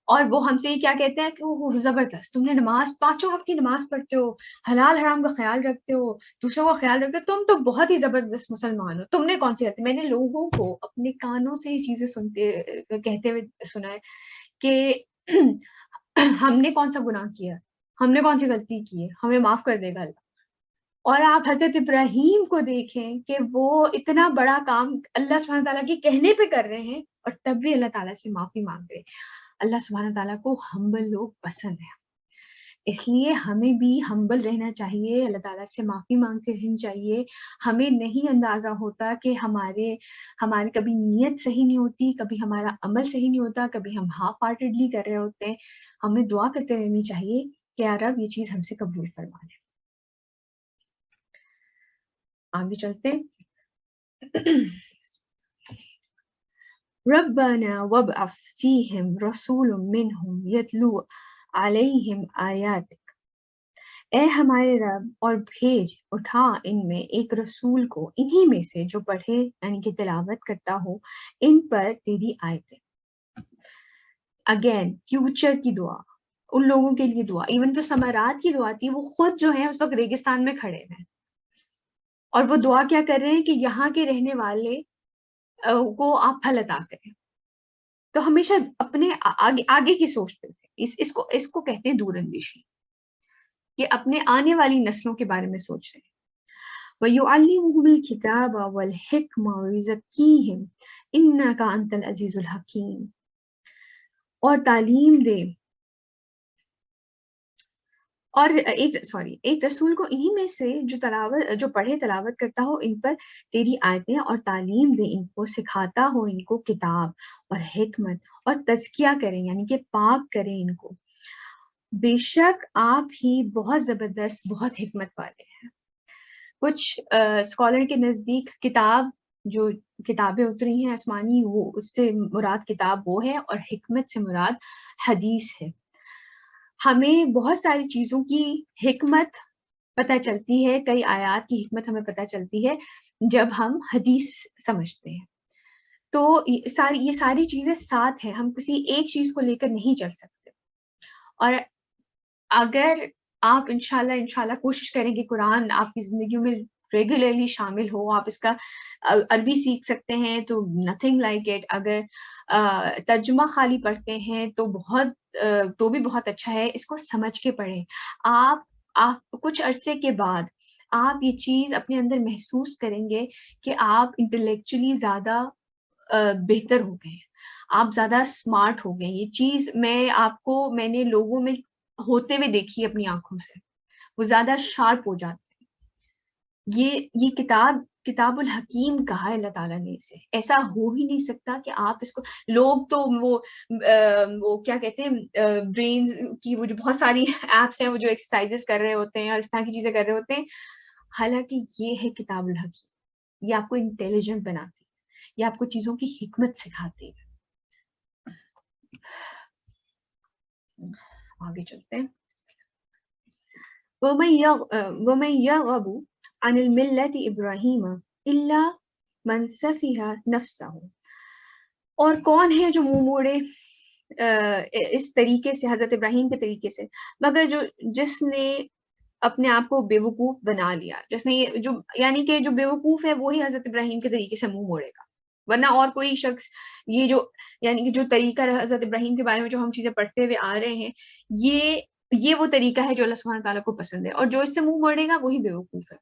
اور وہ ہم سے یہ کیا کہتے ہیں کہ وہ زبردست، تم نے نماز 5 وقت کی نماز پڑھتے ہو، حلال حرام کا خیال رکھتے ہو، دوسروں کا خیال رکھتے ہو، تم تو بہت ہی زبردست مسلمان ہو، تم نے کون سی غلطی. میں نے لوگوں کو اپنے کانوں سے یہ چیزیں سنتے کہتے ہوئے سنا ہے کہ ہم نے کون سا گناہ کیا، ہم نے کون سی غلطی کی ہے، ہمیں معاف کر دے گا اللہ. اور آپ حضرت ابراہیم کو دیکھیں کہ وہ اتنا بڑا کام اللہ سبحانہ تعالیٰ کے کہنے پہ کر رہے ہیں اور تب بھی اللہ تعالیٰ سے معافی مانگ رہے ہیں. اللہ سبحانہ تعالیٰ کو ہمبل لوگ پسند ہیں، اس لیے ہمیں بھی ہمبل رہنا چاہیے، اللہ تعالیٰ سے معافی مانگتے رہنا چاہیے. ہمیں نہیں اندازہ ہوتا کہ ہماری کبھی نیت صحیح نہیں ہوتی، کبھی ہمارا عمل صحیح نہیں ہوتا، کبھی ہم ہاف ہارٹیڈلی کر رہے ہوتے ہیں. ہمیں دعا کرتے رہنی چاہیے کہ یا رب یہ چیز ہم سے قبول فرما لے. آگے چلتے ہیں. ربنا وابعث فیہم رسول منہم یتلو علیہم آیاتک، اے ہمارے رب اور بھیج اٹھا ان میں ایک رسول کو انہی میں سے جو پڑھے یعنی کہ تلاوت کرتا ہو ان پر تیری آیتیں. اگین فیوچر کی دعا، ان لوگوں کے لیے دعا. ایون جو سمرات کی دعا تھی وہ خود جو ہے اس وقت ریگستان میں کھڑے ہیں اور وہ دعا کیا کر رہے ہیں کہ یہاں کے رہنے والے کو آپ پھل عطا کریں. تو ہمیشہ اپنے آگے کی سوچتے تھے. اس کو کہتے ہیں دور اندیشی، کہ اپنے آنے والی نسلوں کے بارے میں سوچ رہے ہیں. وَيُعَلِّمُهُمُ الْكِتَابَ وَالْحِكْمَةَ وَيُزَكِّيهِمْ إِنَّكَ أَنْتَ الْعَزِيزُ الْحَكِيمُ، اور تعلیم دے. اور ایک رسول کو انہی میں سے جو پڑھے تلاوت کرتا ہو ان پر تیری آیتیں، اور تعلیم دے ان کو، سکھاتا ہو ان کو کتاب اور حکمت، اور تزکیہ کریں یعنی کہ پاک کریں ان کو. بے شک آپ ہی بہت زبردست، بہت حکمت والے ہیں. کچھ اسکالر کے نزدیک کتاب، جو کتابیں اتری ہیں آسمانی، وہ اس سے مراد کتاب وہ ہے، اور حکمت سے مراد حدیث ہے. ہمیں بہت ساری چیزوں کی حکمت پتہ چلتی ہے، کئی آیات کی حکمت ہمیں پتہ چلتی ہے جب ہم حدیث سمجھتے ہیں. تو یہ ساری چیزیں ساتھ ہیں، ہم کسی ایک چیز کو لے کر نہیں چل سکتے. اور اگر آپ انشاءاللہ کوشش کریں کہ قرآن آپ کی زندگیوں میں ریگولرلی شامل ہو، آپ اس کا عربی سیکھ سکتے ہیں تو نتھنگ لائک اٹ. اگر ترجمہ خالی پڑھتے ہیں تو بھی بہت اچھا ہے. اس کو سمجھ کے پڑھیں. آپ کچھ عرصے کے بعد آپ یہ چیز اپنے اندر محسوس کریں گے کہ آپ انٹلیکچولی زیادہ بہتر ہو گئے ہیں، آپ زیادہ اسمارٹ ہو گئے. یہ چیز میں نے لوگوں میں ہوتے ہوئے دیکھی اپنی آنکھوں سے، وہ زیادہ شارپ ہو جاتے ہیں. یہ کتاب الحکیم کہا ہے اللہ تعالیٰ نے اسے. ایسا ہو ہی نہیں سکتا کہ آپ اس کو، لوگ تو وہ کیا کہتے ہیں برینز کی وہ جو بہت ساری ایپس ہیں وہ جو ایکسرسائزز کر رہے ہوتے ہیں اور اس طرح کی چیزیں کر رہے ہوتے ہیں. حالانکہ یہ ہے کتاب الحکیم، یہ آپ کو انٹیلیجنٹ بناتی ہے، یہ آپ کو چیزوں کی حکمت سکھاتی ہے. آگے چلتے ہیں. وَمَن يَرْغَبُ عَنِ الْمِلَّةِ إِبْرَاهِيمَ إِلَّا مَنْ سَفِهَ نَفْسَهُ، اور کون ہے جو منہ موڑے اس طریقے سے، حضرت ابراہیم کے طریقے سے، مگر جس نے اپنے آپ کو بے وقوف بنا لیا. یعنی کہ جو بے وقوف ہے وہی حضرت ابراہیم کے طریقے سے منہ موڑے گا، ورنہ اور کوئی شخص یعنی کہ جو طریقہ حضرت ابراہیم کے بارے میں جو ہم چیزیں پڑھتے ہوئے آ رہے ہیں، یہ وہ طریقہ ہے جو اللہ سبحانہ تعالیٰ کو پسند ہے، اور جو اس سے منہ موڑے گا وہی بے وقوف ہے.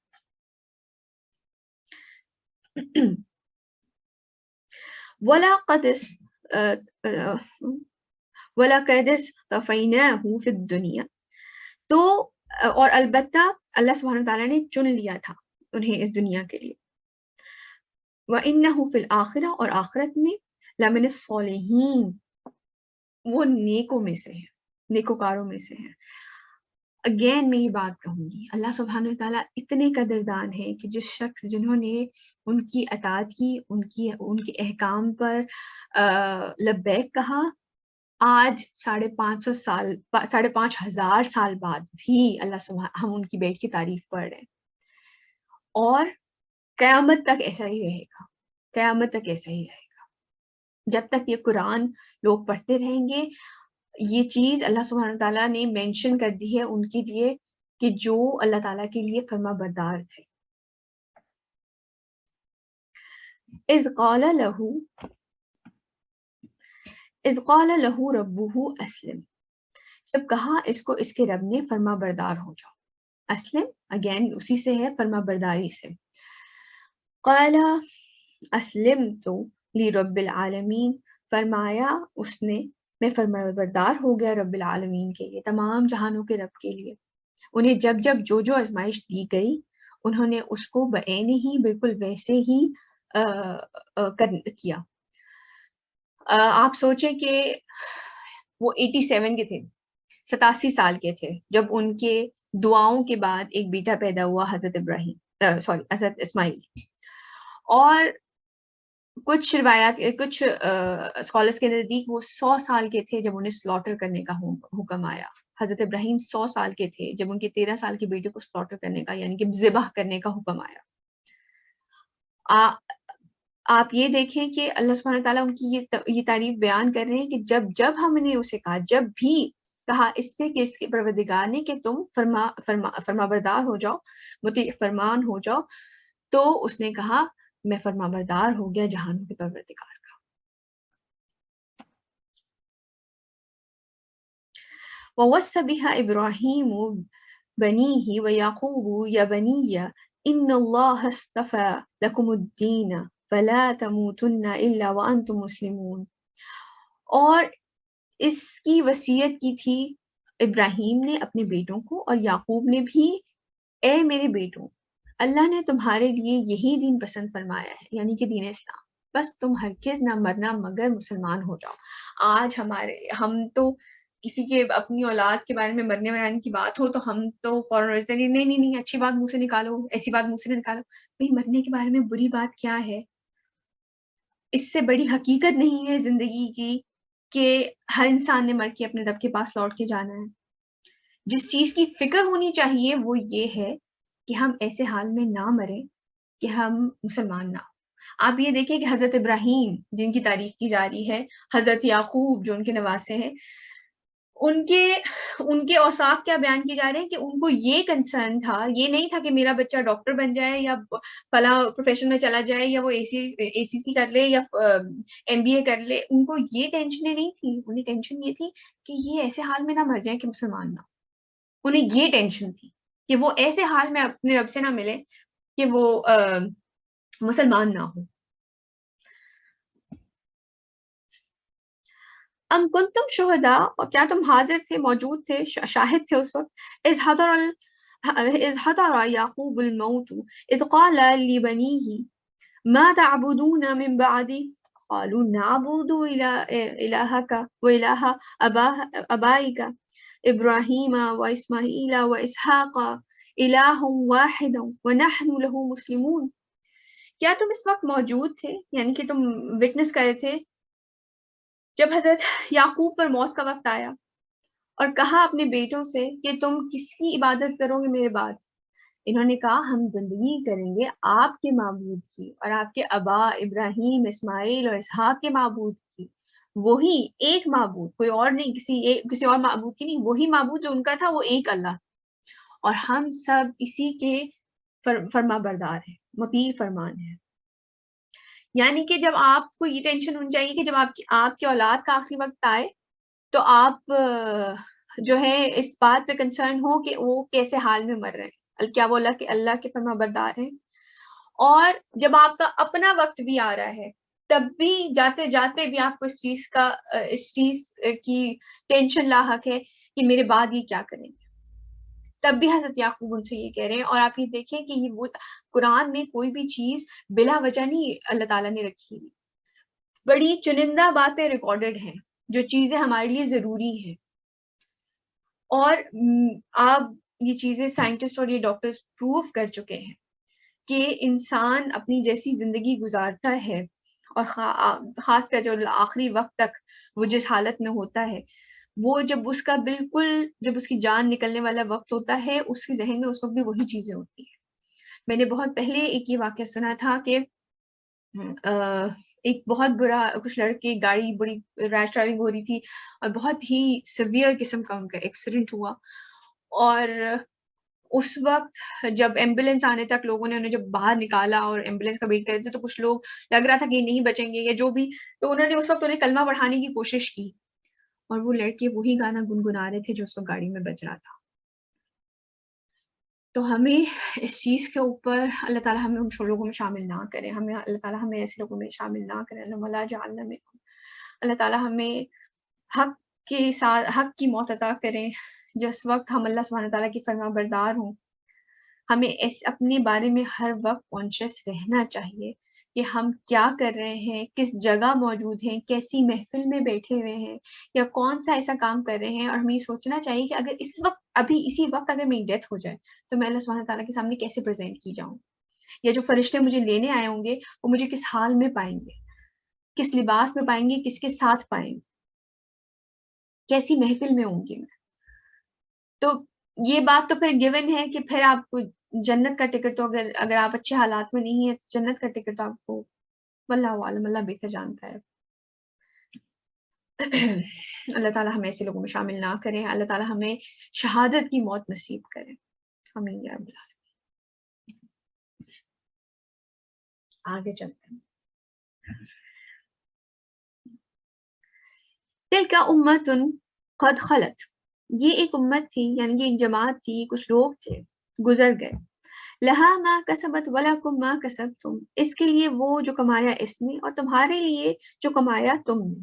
وَلَقَدِ اصْطَفَيْنَاهُ فِي الدُّنْيَا، تو اور البتہ اللہ سبحانہ تعالیٰ نے چن لیا تھا انہیں اس دنیا کے لیے. وَإِنَّهُ فِي الْآخِرَةِ، اور آخرت میں لَمِنَ الصَّالِحِينَ، وہ نیکوں میں سے ہیں، نیکوکاروں میں سے ہیں. اگین میں یہ بات کہوں گی، اللہ سبحانہ تعالیٰ اتنے قدردان ہے کہ جنہوں نے ان کی اطاعت کی، ان کے احکام پر لبیک کہا، آج 5,500 سال بعد بھی ہم ان کی بیٹ کی تعریف پڑھ رہے ہیں. اور قیامت تک ایسا ہی رہے گا، قیامت تک ایسا ہی رہے گا. جب تک یہ قرآن لوگ پڑھتے رہیں گے، یہ چیز اللہ سبحانہ تعالیٰ نے مینشن کر دی ہے ان کے لیے کہ جو اللہ تعالیٰ کے لیے فرما بردار تھے. اذ قال له ربه اسلم، جب کہا اس کو اس کے رب نے فرما بردار ہو جاؤ. اسلم اگین اسی سے ہے، فرما برداری سے. قال اسلمت لرب العالمین، فرمایا اس نے میں فرما بردار ہو گیا رب العالمین کے لیے، تمام جہانوں کے رب کے لیے. انہیں جب جب جو آزمائش دی گئی انہوں نے اس کو بعین ہی بالکل ویسے ہی کیا. آپ سوچیں کہ وہ 87 کے تھے، 87 سال کے تھے جب ان کے دعاؤں کے بعد ایک بیٹا پیدا ہوا حضرت حضرت اسماعیل. اور کچھ روایات، کچھ اسکالرس کے نزدیک وہ 100 سال کے تھے جب انہیں سلاٹر کرنے کا حکم آیا. حضرت ابراہیم 100 سال کے تھے جب ان کے 13 سال کے بیٹے کو سلاٹر کرنے کا یعنی کہ ذبح کرنے کا حکم آیا. آپ یہ دیکھیں کہ اللہ سبحانہ تعالیٰ ان کی یہ تعریف بیان کر رہے ہیں کہ جب ہم نے اسے کہا، جب بھی کہا اس سے کہ اس کے پروردگار نے کہ تم فرما بردار ہو جاؤ، مطیع فرمان ہو جاؤ، تو اس نے کہا میں فرما بردار ہو گیا جہانوں کے پروردگار کا. وَوَصَّى بِهَا إِبْرَاهِيمُ بَنِيهِ وَيَعْقُوبُ يَا بَنِيَّ إِنَّ اللَّهَ اصْطَفَى لَكُمُ الدِّينَ فَلَا تَمُوتُنَّ إِلَّا وَأَنْتُمْ مُسْلِمُونَ. اور اس کی وصیت کی تھی ابراہیم نے اپنے بیٹوں کو اور یعقوب نے بھی، اے میرے بیٹوں اللہ نے تمہارے لیے یہی دین پسند فرمایا ہے یعنی کہ دین اسلام، بس تم ہرگز نہ مرنا مگر مسلمان ہو جاؤ. آج ہم تو کسی کے اپنی اولاد کے بارے میں مرنے ورانے کی بات ہو تو ہم تو فوراً نہیں اچھی بات منہ سے نکالو، ایسی بات منہ سے نکالو. بھئی مرنے کے بارے میں بری بات کیا ہے؟ اس سے بڑی حقیقت نہیں ہے زندگی کی کہ ہر انسان نے مر کے اپنے رب کے پاس لوٹ کے جانا ہے. جس چیز کی فکر ہونی چاہیے وہ یہ ہے کہ ہم ایسے حال میں نہ مریں کہ ہم مسلمان نہ ہوں. آپ یہ دیکھیں کہ حضرت ابراہیم جن کی تعریف کی جا رہی ہے، حضرت یعقوب جو ان کے نواسے ہیں، ان کے اوصاف کیا بیان کی جا رہے ہیں کہ ان کو یہ کنسرن تھا، یہ نہیں تھا کہ میرا بچہ ڈاکٹر بن جائے یا فلاں پروفیشن میں چلا جائے یا وہ اے سی سی کر لے یا ایم بی اے کر لے. ان کو یہ ٹینشنیں نہیں تھی، انہیں ٹینشن یہ تھی کہ یہ ایسے حال میں نہ مر جائیں کہ مسلمان نہ. انہیں یہ ٹینشن تھی کہ وہ ایسے حال میں اپنے رب سے نہ ملے کہ وہ مسلمان نہ ہو. ام کنتم شہداء، اور کیا تم حاضر تھے، موجود تھے، شاہد تھے اس وقت، اذ حضر یعقوب الموت اذ قال لبنیہ ما تعبدون من بعدی قالوا نعبد الہک والہ ابائک ابراہیم واسماعیل واسحاق الہ واحد ونحن له مسلمون. کیا تم اس وقت موجود تھے، یعنی کہ تم وٹنس کرے تھے جب حضرت یعقوب پر موت کا وقت آیا اور کہا اپنے بیٹوں سے کہ تم کس کی عبادت کرو گے میرے بعد؟ انہوں نے کہا ہم بندگی کریں گے آپ کے معبود کی اور آپ کے آبا ابراہیم اسماعیل اور اسحاق کے معبود کی. وہی ایک معبود، کوئی اور نہیں، کسی اور معبود کی نہیں، وہی معبود جو ان کا تھا وہ ایک اللہ، اور ہم سب اسی کے فرما بردار ہیں، مطیع فرمان ہے. یعنی کہ جب آپ کو یہ ٹینشن ہونی چاہیے کہ جب آپ کی اولاد کا آخری وقت آئے تو آپ جو ہے اس بات پہ کنسرن ہو کہ وہ کیسے حال میں مر رہے ہیں، کیا وہ اللہ کے فرما بردار ہیں. اور جب آپ کا اپنا وقت بھی آ رہا ہے تب بھی جاتے جاتے بھی آپ کو اس چیز کی ٹینشن لاحق ہے کہ میرے بعد یہ کیا کریں گے. تب بھی حضرت یعقوب ان سے یہ کہہ رہے ہیں. اور آپ یہ دیکھیں کہ یہ وہ قرآن میں کوئی بھی چیز بلا وجہ نہیں اللہ تعالیٰ نے رکھی ہوئی، بڑی چنندہ باتیں ریکارڈڈ ہیں جو چیزیں ہمارے لیے ضروری ہیں. اور آپ یہ چیزیں سائنٹسٹ اور یہ ڈاکٹرز پروف کر چکے ہیں کہ انسان اپنی جیسی زندگی گزارتا ہے اور خاص کر جو آخری وقت تک وہ جس حالت میں ہوتا ہے، وہ جب اس کی جان نکلنے والا وقت ہوتا ہے اس کے ذہن میں اس وقت بھی وہی چیزیں ہوتی ہیں. میں نے بہت پہلے ایک یہ واقعہ سنا تھا کہ ایک بہت برا، کچھ لڑکے گاڑی بڑی ریش ڈرائیونگ ہو رہی تھی اور بہت ہی سیویئر قسم کا ان کا ایکسیڈنٹ ہوا، اور اس وقت جب ایمبولینس آنے تک لوگوں نے انہیں جب باہر نکالا اور ایمبولینس کا ویٹ کر رہے تھے تو کچھ لوگ لگ رہا تھا کہ یہ نہیں بچیں گے یا جو بھی، تو انہوں نے اس وقت انہیں کلمہ پڑھانے کی کوشش کی، اور وہ لڑکے وہی گانا گنگنا رہے تھے جو اس وقت گاڑی میں بج رہا تھا. تو ہمیں اس چیز کے اوپر اللہ تعالیٰ ہمیں ان لوگوں میں شامل نہ کرے، ہمیں اللہ تعالیٰ ہمیں ایسے لوگوں میں شامل نہ کرے. اللہ تعالیٰ ہمیں حق کے ساتھ حق کی موت عطا کریں جس وقت ہم اللہ سبحانہ تعالیٰ کی فرما بردار ہوں. ہمیں اپنے بارے میں ہر وقت کانشیس رہنا چاہیے کہ ہم کیا کر رہے ہیں، کس جگہ موجود ہیں، کیسی محفل میں بیٹھے ہوئے ہیں، یا کون سا ایسا کام کر رہے ہیں. اور ہمیں یہ سوچنا چاہیے کہ اگر اس وقت ابھی اسی وقت اگر میری ڈیتھ ہو جائے تو میں اللہ سبحانہ تعالیٰ کے سامنے کیسے پریزنٹ کی جاؤں، یا جو فرشتے مجھے لینے آئے ہوں گے وہ مجھے کس حال میں پائیں گے، کس لباس میں پائیں گے، کس کے ساتھ پائیں گے، کیسی محفل میں ہوں گی میں. تو یہ بات تو پھر گیون ہے کہ پھر آپ کو جنت کا ٹکٹ، تو اگر آپ اچھے حالات میں نہیں ہیں جنت کا ٹکٹ تو آپ کو واللہ عالم، اللہ بہتر جانتا ہے. اللہ تعالیٰ ہمیں ایسے لوگوں میں شامل نہ کریں، اللہ تعالیٰ ہمیں شہادت کی موت نصیب کریں. آمین یا رب العالمین. آگے چلتے ہیں. تلک امت قد خلت، یہ ایک امت تھی، یعنی یہ ایک جماعت تھی، کچھ لوگ تھے گزر گئے. لہا ما کسبت ولکم ما کسبتم، اس کے لیے وہ جو کمایا اس نے اور تمہارے لیے جو کمایا تم نے.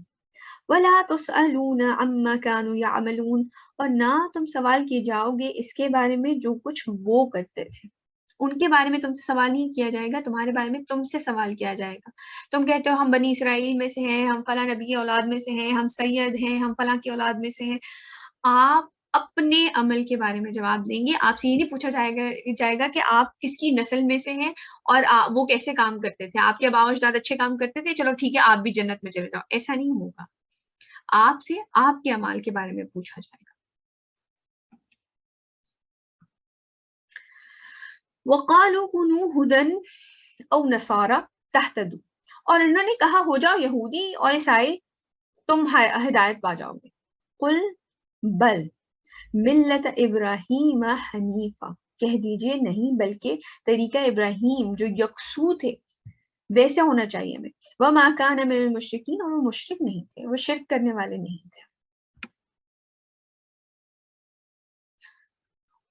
ولا تسألون عما كانوا يعملون، اور نہ تم سوال کیے جاؤ گے اس کے بارے میں جو کچھ وہ کرتے تھے. ان کے بارے میں تم سے سوال نہیں کیا جائے گا، تمہارے بارے میں تم سے سوال کیا جائے گا. تم کہتے ہو ہم بنی اسرائیل میں سے ہیں، ہم فلاں نبی کی اولاد میں سے ہیں، ہم سید ہیں، ہم فلاں کی اولاد میں سے ہیں. آپ اپنے عمل کے بارے میں جواب دیں گے. آپ سے یہ نہیں پوچھا جائے گا کہ آپ کس کی نسل میں سے ہیں اور وہ کیسے کام کرتے تھے. آپ کے آباء و اجداد اچھے کام کرتے تھے، چلو ٹھیک ہے آپ بھی جنت میں چلے جاؤ. ایسا نہیں ہوگا. آپ سے آپ کے اعمال کے بارے میں پوچھا جائے گا. وَقَالُوا كُونُوا هُدًى أَوْ نَصَارَىٰ تَهْتَدُوا، اور انہوں نے کہا ہو جاؤ یہودی اور عیسائی تم ہدایت پا جاؤ گے. قُلْ بل ملت ابراہیم حنیفہ، کہہ دیجئے نہیں بلکہ طریقہ ابراہیم جو یکسو تھے ویسے ہونا چاہیے ہمیں. وَمَا كَانَ مِنَ الْمُشْرِكِينَ، اور وہ مشرک نہیں تھے، وہ شرک کرنے والے نہیں تھے.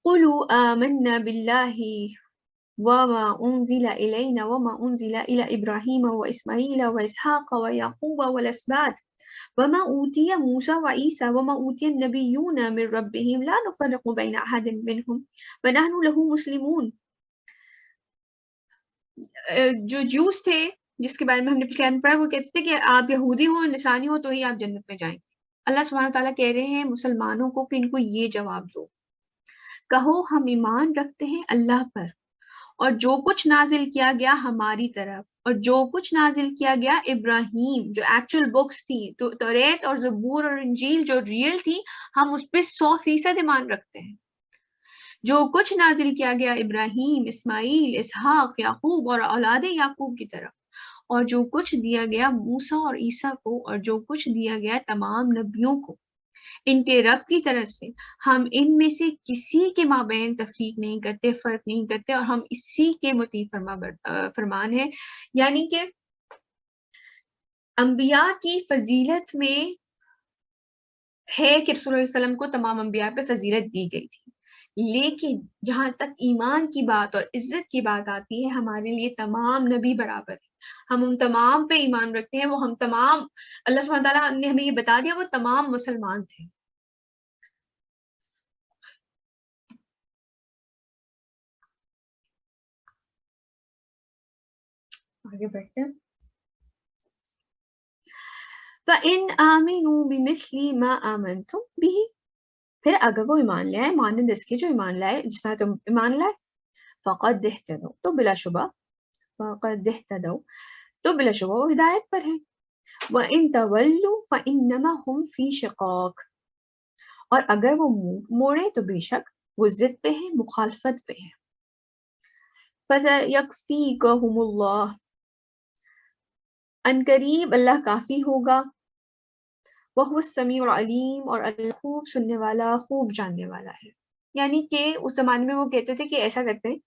قُلُوا آمَنَّا بِاللَّهِ وَمَا أُنزِلَ إِلَيْنَا وَمَا أُنزِلَ إِلَى إِبْرَاهِيمَ وَإِسْمَاعِيلَ وَإِسْحَاقَ وَيَعْقُوبَ وَالْأَسْبَاطِ وَمَا أُوتِيَ مُوسَىٰ وَعِيسَىٰ وَمَا أُوتِيَ النَّبِيُّونَ مِن رَّبِّهِمْ لَا نُفَرِّقُ بَيْنَ أَحَدٍ مِّنْهُمْ وَنَحْنُ لَهُ مُسْلِمُونَ. جو جوس تھے جس کے بارے میں ہم نے پچھلے پڑھا، وہ کہتے تھے کہ آپ یہودی ہو نصرانی ہو تو ہی آپ جنت میں جائیں. اللہ سبحانہ تعالیٰ کہہ رہے ہیں مسلمانوں کو کہ ان کو یہ جواب دو، کہو ہم ایمان رکھتے ہیں اللہ پر اور جو کچھ نازل کیا گیا ہماری طرف، اور جو کچھ نازل کیا گیا ابراہیم جو ایکچوئل بکس تھی، توریت اور زبور اور انجیل جو ریئل تھی، ہم اس پہ 100% ایمان رکھتے ہیں. جو کچھ نازل کیا گیا ابراہیم، اسماعیل، اسحاق، یعقوب اور اولاد یعقوب کی طرف، اور جو کچھ دیا گیا موسیٰ اور عیسیٰ کو، اور جو کچھ دیا گیا تمام نبیوں کو ان کے رب کی طرف سے، ہم ان میں سے کسی کے مابین تفریق نہیں کرتے، فرق نہیں کرتے، اور ہم اسی کے مطیع فرمان ہے. یعنی کہ انبیاء کی فضیلت میں ہے کہ رسول اللہ علیہ وسلم کو تمام انبیاء پہ فضیلت دی گئی تھی، لیکن جہاں تک ایمان کی بات اور عزت کی بات آتی ہے ہمارے لیے تمام نبی برابر ہیں. ہم ان تمام پہ ایمان رکھتے ہیں. وہ ہم تمام، اللہ سبحانہ تعالیٰ نے ہمیں یہ بتا دیا، وہ تمام مسلمان تھے. آگے بڑھتے ہیں. فَإِنْ آمِنُوا بِمِثْلِ مَا آمَنْتُمْ بِهِ، پھر اگر وہ ایمان لائے مانند اس کے جو ایمان لائے جس طرح تم ایمان لائے، فَقَدْ اهْتَدَوْا، تو بلا شبہ فَقَدْ اهْتَدَوْا، تو بلا شبہ وہ ہدایت پر ہیں. وَإِنْ تَوَلُّوا فَإِنَّمَا هُمْ فِي شِقَاقٍ، اور اگر وہ منہ موڑے تو بے شک وہ ضد پہ ہیں، مخالفت پہ ہیں. فَسَيَكْفِيكَهُمُ اللَّهُ، ان قریب اللہ کافی ہوگا، وَهُوَ السَّمِيعُ الْعَلِيمُ، اور اللہ خوب سننے والا، خوب جاننے والا ہے. یعنی کہ اس زمانے میں وہ کہتے تھے کہ ایسا کرتے ہیں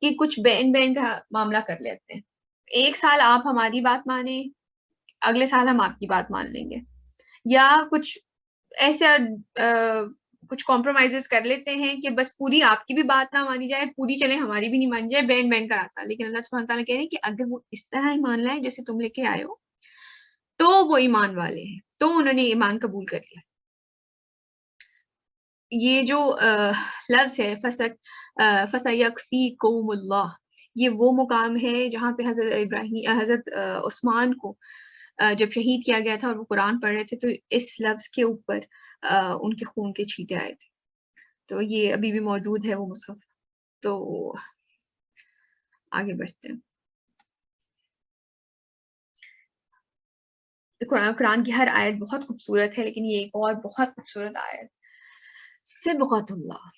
کہ کچھ بین بین کا معاملہ کر لیتے ہیں، ایک سال آپ ہماری بات مانیں، اگلے سال ہم آپ کی بات مان لیں گے، یا کچھ ایسا کچھ کمپرومائزز کر لیتے ہیں کہ بس پوری آپ کی بھی بات نہ مانی جائے، پوری چلے ہماری بھی نہیں مانی جائے، بین بین کا راستہ. لیکن اللہ سبحانہ تعالیٰ کہہ رہے ہیں کہ اگر وہ اس طرح ایمان لائیں جیسے تم لے کے آئے ہو تو وہ ایمان والے ہیں، تو انہوں نے ایمان قبول کر لیا. یہ جو لفظ ہے فَسَيَكْفِيكُمُ اللَّهُ، یہ وہ مقام ہے جہاں پہ حضرت عثمان کو جب شہید کیا گیا تھا اور وہ قرآن پڑھ رہے تھے تو اس لفظ کے اوپر ان کے خون کے چھینٹے آئے تھے. تو یہ ابھی بھی موجود ہے وہ مصحف. تو آگے بڑھتے ہیں. قرآن کی ہر آیت بہت خوبصورت ہے، لیکن یہ ایک اور بہت خوبصورت آیت، صبغۃ اللہ،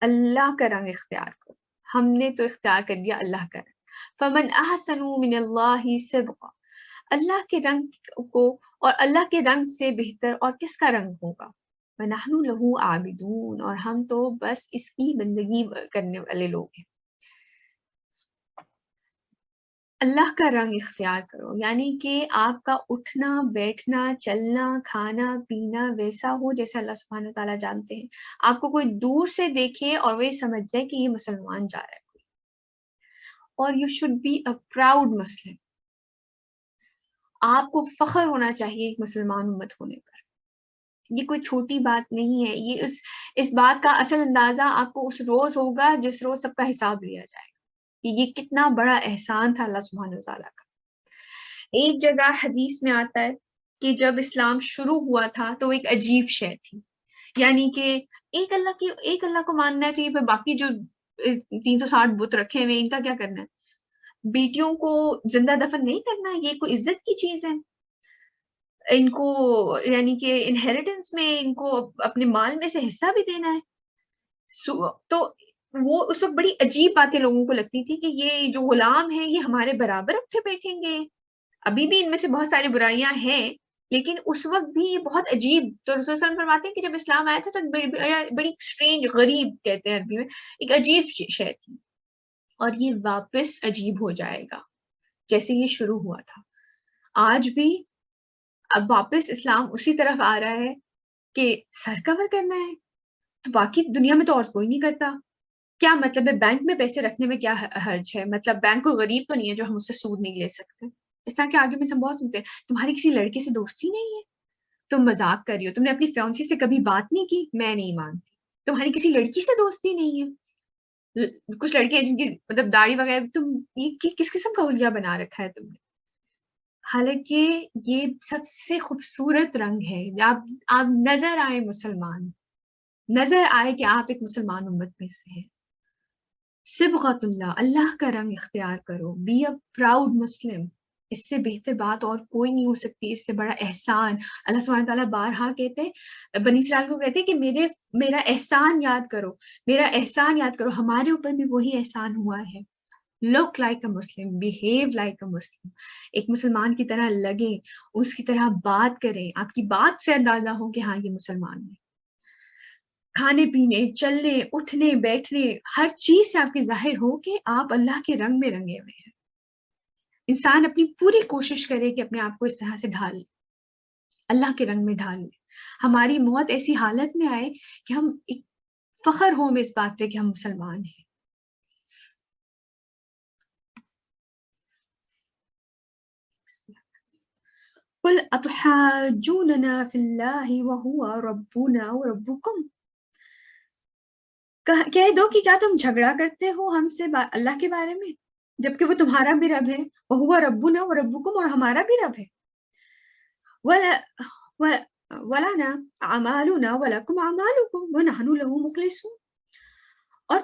اللہ کا رنگ اختیار کرو. ہم نے تو اختیار کر لیا اللہ کا رنگ. فمن احسن من اللہ صبغہ، اللہ کے رنگ کو، اور اللہ کے رنگ سے بہتر اور کس کا رنگ ہوگا. وَنَحْنُ لَهُ عَابِدُونَ، اور ہم تو بس اس کی بندگی کرنے والے لوگ ہیں. اللہ کا رنگ اختیار کرو یعنی کہ آپ کا اٹھنا بیٹھنا چلنا کھانا پینا ویسا ہو جیسا اللہ سبحانہ تعالیٰ جانتے ہیں. آپ کو کوئی دور سے دیکھے اور وہ سمجھ جائے کہ یہ مسلمان جا رہا ہے کوئی، اور you should be a proud Muslim. آپ کو فخر ہونا چاہیے ایک مسلمان امت ہونے پر. یہ کوئی چھوٹی بات نہیں ہے. یہ اس بات کا اصل اندازہ آپ کو اس روز ہوگا جس روز سب کا حساب لیا جائے گا کہ یہ کتنا بڑا احسان تھا اللہ سبحانہ تعالیٰ کا. ایک جگہ حدیث میں آتا ہے کہ جب اسلام شروع ہوا تھا تو ایک عجیب شے تھی، یعنی کہ ایک اللہ کو ماننا ہے تو یہ باقی جو 360 بت رکھے ہوئے ان کا کیا کرنا ہے. بیٹیوں کو زندہ دفن نہیں کرنا، یہ کوئی عزت کی چیز ہے. ان کو یعنی کہ انہیریٹنس میں ان کو اپنے مال میں سے حصہ بھی دینا ہے. تو وہ اس وقت بڑی عجیب باتیں لوگوں کو لگتی تھی کہ یہ جو غلام ہیں یہ ہمارے برابر اٹھے بیٹھیں گے. ابھی بھی ان میں سے بہت ساری برائیاں ہیں، لیکن اس وقت بھی یہ بہت عجیب. تو رسول صلی اللہ علیہ وسلم فرماتے ہیں کہ جب اسلام آیا تھا تو بڑی اسٹرینج، غریب کہتے ہیں عربی میں، ایک عجیب شے تھی، اور یہ واپس عجیب ہو جائے گا جیسے یہ شروع ہوا تھا. آج بھی اب واپس اسلام اسی طرف آ رہا ہے کہ سر کور کرنا ہے تو باقی دنیا میں تو اور کوئی نہیں کرتا. کیا مطلب ہے بینک میں پیسے رکھنے میں کیا حرج ہے؟ مطلب بینک کو غریب تو نہیں ہے جو ہم اس سے سود نہیں لے سکتے. اس طرح کے آرگومنٹس ہم بہت سنتے ہیں. تمہاری کسی لڑکے سے دوستی نہیں ہے، تم مذاق کر رہی ہو، تم نے اپنی فیونسی سے کبھی بات نہیں کی، میں نہیں مانتی. تمہاری کسی لڑکی سے دوستی نہیں ہے. کچھ لڑکے ہیں جن کی مطلب داڑھی وغیرہ، تم یہ کس قسم کا حلیہ بنا رکھا ہے تم نے. حالانکہ یہ سب سے خوبصورت رنگ ہے. آپ نظر آئے مسلمان، نظر آئے کہ آپ ایک مسلمان امت میں سے ہیں. صبغۃ اللہ، اللہ کا رنگ اختیار کرو. بی اے پراؤڈ مسلم. اس سے بہتر بات اور کوئی نہیں ہو سکتی، اس سے بڑا احسان. اللہ سبحانہ تعالیٰ بارہا کہتے ہیں، بنی اسرائیل کو کہتے ہیں کہ میرا احسان یاد کرو، میرا احسان یاد کرو. ہمارے اوپر بھی وہی احسان ہوا ہے. Look like a Muslim, behave like a Muslim. ایک مسلمان کی طرح لگیں، اس کی طرح بات کریں، آپ کی بات سے اندازہ ہو کہ ہاں یہ مسلمان ہے. کھانے پینے چلنے اٹھنے بیٹھنے ہر چیز سے آپ کی ظاہر ہو کہ آپ اللہ کے رنگ میں رنگے ہوئے ہیں. انسان اپنی پوری کوشش کرے کہ اپنے آپ کو اس طرح سے ڈھال لے، اللہ کے رنگ میں ڈھال لے. ہماری موت ایسی حالت میں آئے کہ ہم ایک فخر ہو اس بات پہ کہ ہم مسلمان ہیں. قل اتحاجوننا فی اللہ وہو ربنا وربکم، کہہ دو کہ کیا تم جھگڑا کرتے ہو ہم سے اللہ کے بارے میں جبکہ وہ تمہارا بھی رب ہے. وہو ربنا وربکم، اور ہمارا بھی رب ہے. وَلَنَا أَعْمَالُنَا وَلَكُمْ أَعْمَالُكُمْ وَنَحْنُ لَهُ مُخْلِصُونَ، اور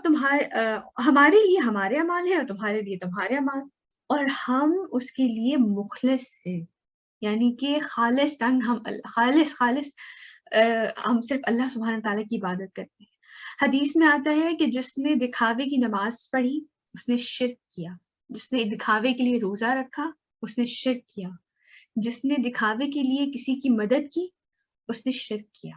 ہمارے لیے ہمارے اعمال ہیں اور تمہارے لیے تمہارے اعمال، اور ہم اس کے لیے مخلص ہیں. یعنی کہ خالص ہم صرف اللہ سبحانہ تعالیٰ کی عبادت کرتے ہیں. حدیث میں آتا ہے کہ جس نے دکھاوے کی نماز پڑھی اس نے شرک کیا، جس نے دکھاوے کے لیے روزہ رکھا اس نے شرک کیا. جس نے دکھاوے کے لیے کسی کی مدد کی اس نے شرک کیا.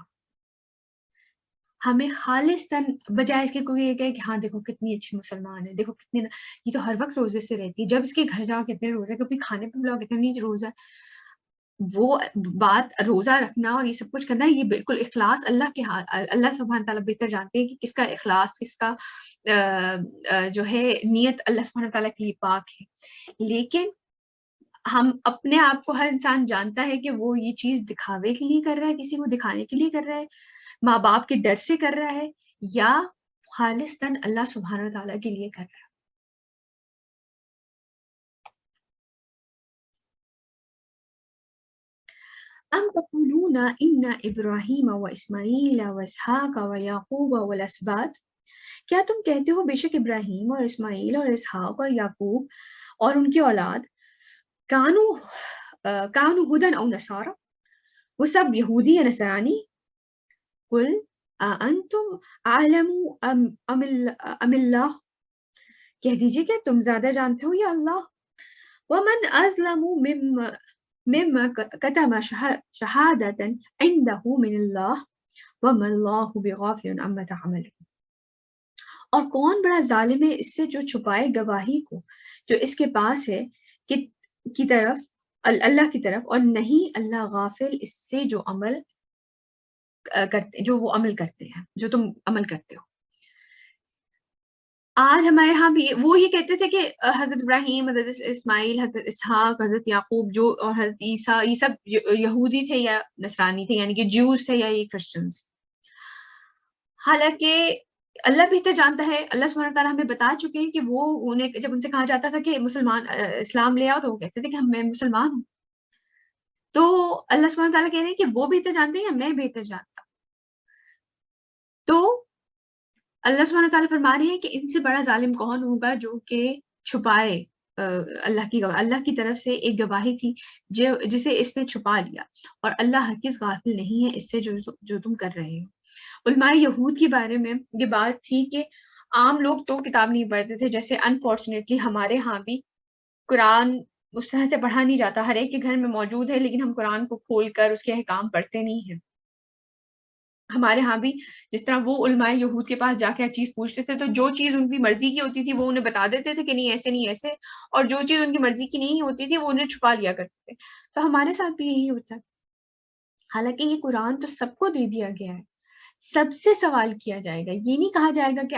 ہمیں خالصتاً بجائے اس کے کوئی یہ کہے کہ ہاں دیکھو کتنی اچھی مسلمان ہے, دیکھو کتنی یہ تو ہر وقت روزے سے رہتی ہے, جب اس کے گھر جاؤ کتنے روزے, کبھی کھانے پہ بلاؤ کتنے روزہ. وہ بات روزہ رکھنا اور یہ سب کچھ کرنا یہ بالکل اخلاص اللہ کے ہاتھ, اللہ سبحانہ تعالیٰ بہتر جانتے ہیں کہ کس کا اخلاص, کس کا جو ہے نیت اللہ سبحانہ تعالیٰ کے لیے پاک ہے. لیکن ہم اپنے آپ کو, ہر انسان جانتا ہے کہ وہ یہ چیز دکھاوے کے لیے کر رہا ہے, کسی کو دکھانے کے لیے کر رہا ہے, ماں باپ کے ڈر سے کر رہا ہے, یا خالصتاً اللہ سبحانہ تعالیٰ کے لیے کر رہا ہے. ام تقولون ان ابراہیم و اسماعیل و اسحاق و یعقوب والاسباط, کیا تم کہتے ہو بے شک ابراہیم اور اسماعیل اور اسحاق اور یعقوب اور ان کی اولاد کانو ہدن او نصارا, وہ سب یہودی یا نصرانی. قل انتم اعلم ام اللہ, کہہ دیجئے کہ تم زیادہ جانتے ہو یا اللہ. ومن اظلم مما کتم شہادتا عنده من اللہ وما اللہ بغافل عما تعملون, اور کون بڑا ظالم ہے اس سے جو چھپائے گواہی کو جو اس کے پاس ہے کی طرف اللہ کی طرف, اور نہیں اللہ غافل اس سے جو عمل کرتے, جو وہ عمل کرتے ہیں, جو تم عمل کرتے ہو. آج ہمارے ہاں بھی وہ یہ کہتے تھے کہ حضرت ابراہیم, حضرت اسماعیل, حضرت اسحاق, حضرت یعقوب جو اور حضرت عیسیٰ, یہ سب یہودی تھے یا نصرانی تھے, یعنی کہ جیوز تھے یا یہ کرسچنز. حالانکہ اللہ بہتر جانتا ہے, اللہ سبحانہ تعالیٰ ہمیں بتا چکے ہیں کہ وہ انہیں جب ان سے کہا جاتا تھا کہ مسلمان اسلام لے آؤ تو وہ کہتے تھے کہ میں مسلمان ہوں. تو اللہ سبحانہ تعالیٰ کہہ رہے ہیں کہ وہ بہتر جانتے ہیں یا میں بہتر جانتا. تو اللہ سبحانہ تعالیٰ فرما رہے ہیں کہ ان سے بڑا ظالم کون ہوگا جو کہ چھپائے اللہ کی طرف سے ایک گواہی تھی جسے اس نے چھپا لیا, اور اللہ ہرگز غافل نہیں ہے اس سے جو تم کر رہے ہو. علماء یہود کے بارے میں یہ بات تھی کہ عام لوگ تو کتاب نہیں پڑھتے تھے, جیسے انفارچونیٹلی ہمارے ہاں بھی قرآن اس طرح سے پڑھا نہیں جاتا, ہر ایک کے گھر میں موجود ہے لیکن ہم قرآن کو کھول کر اس کے احکام پڑھتے نہیں ہیں. ہمارے ہاں بھی جس طرح وہ علماء یہود کے پاس جا کے ہر چیز پوچھتے تھے, تو جو چیز ان کی مرضی کی ہوتی تھی وہ انہیں بتا دیتے تھے کہ نہیں ایسے نہیں ایسے, اور جو چیز ان کی مرضی کی نہیں ہوتی تھی وہ انہیں چھپا لیا کرتے تھے. تو ہمارے ساتھ بھی یہی ہوتا ہے. حالانکہ یہ قرآن تو سب کو دے دیا گیا ہے, سب سے سوال کیا جائے گا. یہ نہیں کہا جائے گا کہ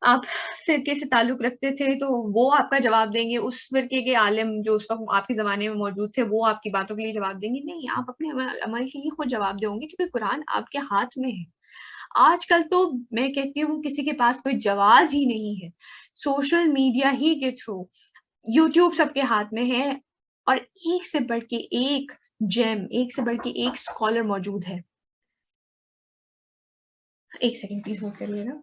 آپ فرقے سے تعلق رکھتے تھے تو وہ آپ کا جواب دیں گے, اس فرقے کے عالم جو اس وقت آپ کے زمانے میں موجود تھے وہ آپ کی باتوں کے لیے جواب دیں گے. نہیں, آپ اپنے عمل کے لیے خود جواب دیں گے, کیونکہ قرآن آپ کے ہاتھ میں ہے. آج کل تو میں کہتی ہوں کسی کے پاس کوئی جواز ہی نہیں ہے. سوشل میڈیا ہی کے تھرو یوٹیوب سب کے ہاتھ میں ہے, اور ایک سے بڑھ کے ایک جیم, ایک سے بڑھ کے ایک اسکالر موجود ہے. ایک سیکنڈ پلیز نوٹ کریے گا.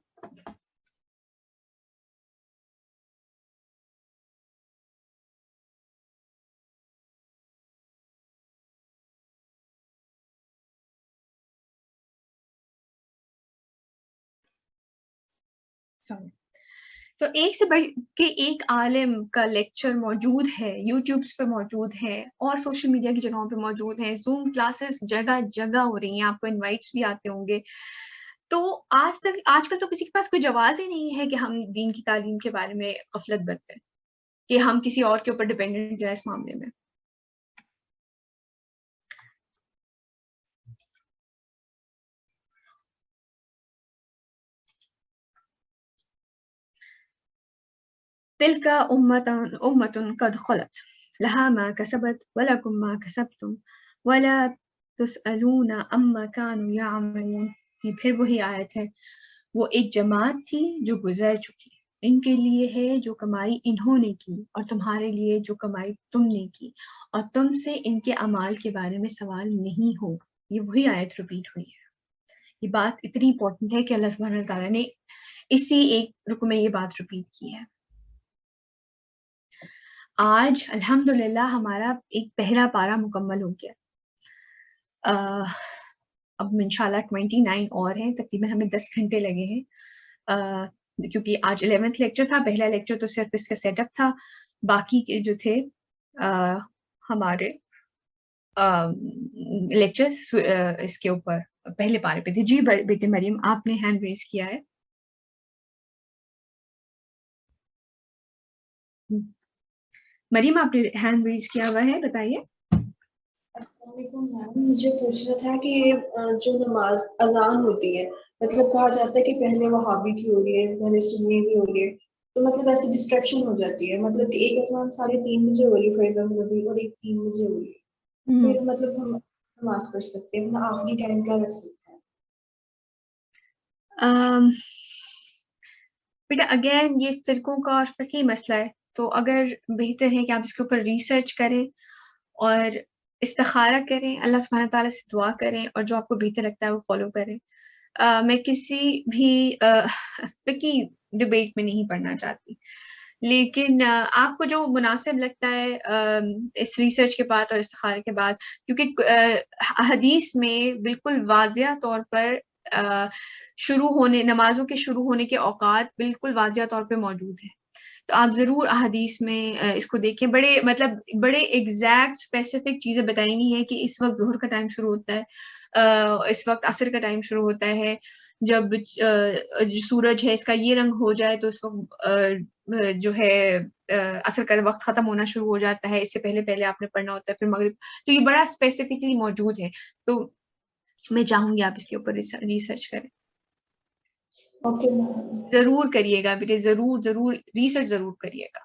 تو ایک سے بڑھ کے ایک عالم کا لیکچر موجود ہے, یوٹیوبس پہ موجود ہے, اور سوشل میڈیا کی جگہوں پہ موجود ہیں. زوم کلاسز جگہ جگہ ہو رہی ہیں, آپ کو انوائٹس بھی آتے ہوں گے. تو آج کل تو کسی کے پاس کوئی جواز ہی نہیں ہے کہ ہم دین کی تعلیم کے بارے میں غفلت برتیں, کہ ہم کسی اور کے اوپر ڈپینڈنٹ جو ہے اس معاملے میں. تلك أمة قد خلت لها ما كسبت ولكم ما كسبتم ولا تسألون عما كانوا يعملون. یہ پھر وہی آیت ہے, وہ ایک جماعت تھی جو گزر چکی, ان کے لیے ہے جو کمائی انہوں نے کی اور تمہارے لیے جو کمائی تم نے کی, اور تم سے ان کے اعمال کے بارے میں سوال نہیں ہوگا. یہ وہی آیت ریپیٹ ہوئی ہے. یہ بات اتنی امپورٹنٹ ہے کہ اللہ سبحانہ تعالیٰ نے اسی ایک رکو میں یہ بات ریپیٹ کی ہے. آج الحمدللہ ہمارا ایک پہلا پارا مکمل ہو گیا. اب انشاءاللہ 29 اور ہیں, تقریباً ہمیں 10 گھنٹے لگے ہیں, کیونکہ آج 11th لیکچر تھا. پہلا لیکچر تو صرف اس کا سیٹ اپ تھا, باقی جو تھے ہمارے لیکچرز اس کے اوپر پہلے پارے پہ تھے. جی بیٹے مریم آپ نے ہینڈ ریز کیا ہے. مریم آپ نے ہینڈ ریز کیا ہوا ہے, بتائیے. السلام علیکم میم, مجھے پوچھنا تھا کہ جو نماز اذان ہوتی ہے, مطلب کہا جاتا ہے کہ پہلے وہابی کی ہو رہی ہے, پہلے سنی کی ہو رہی ہے, تو مطلب ایسی ڈسٹریکشن ہو جاتی ہے. مطلب ایک اذان 3:30 بجے ہو رہی ہے فار ایگزامپل, اور ایک 3 بجے ہو رہی ہے, پھر مطلب ہم نماز پڑھ سکتے ہیں, ہم آخری ٹائم کیا رکھ سکتے ہیں؟ بیٹا اگین یہ فرقوں کا اور فقہی مسئلہ ہے, تو اگر بہتر ہے کہ آپ اس کے اوپر ریسرچ کریں اور استخارہ کریں, اللہ سبحانہ تعالیٰ سے دعا کریں, اور جو آپ کو بہتر لگتا ہے وہ فالو کریں. میں کسی بھی فقہی ڈبیٹ میں نہیں پڑھنا چاہتی, لیکن آپ کو جو مناسب لگتا ہے اس ریسرچ کے بعد اور استخارے کے بعد, کیونکہ حدیث میں بالکل واضح طور پر نمازوں کے شروع ہونے کے اوقات بالکل واضح طور پہ موجود ہیں. تو آپ ضرور احادیث میں اس کو دیکھیں. بڑے ایگزیکٹ اسپیسیفک چیزیں بتائی گئی ہیں کہ اس وقت ظہر کا ٹائم شروع ہوتا ہے, اس وقت عصر کا ٹائم شروع ہوتا ہے, جب سورج ہے اس کا یہ رنگ ہو جائے تو اس وقت جو ہے عصر کا وقت ختم ہونا شروع ہو جاتا ہے, اس سے پہلے آپ نے پڑھنا ہوتا ہے, پھر مغرب. تو یہ بڑا اسپیسیفکلی موجود ہے, تو میں چاہوں گی آپ اس کے اوپر ریسرچ کریں. اوکے میم, ضرور کریے گا بیٹے, ضرور ریسرچ ضرور کریے گا.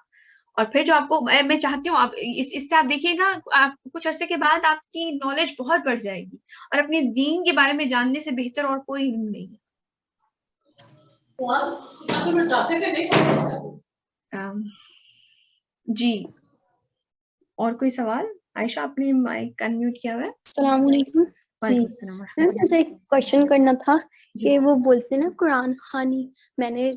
اور پھر جو آپ کو میں چاہتی ہوں آپ اس سے آپ دیکھیے گا, آپ کچھ عرصے کے بعد آپ کی نالج بہت بڑھ جائے گی, اور اپنے دین کے بارے میں جاننے سے بہتر اور کوئی علم نہیں ہے. جی اور کوئی سوال؟ عائشہ آپ نے مائک انمیوٹ کیا ہوا ہے. السلام علیکم. جی وعلیکم السلام ورحمۃ میم اللہ. مجھے ایک کوشچن کرنا تھا جی. کہ وہ بولتے ہیں نا قرآن خوانی, میں نے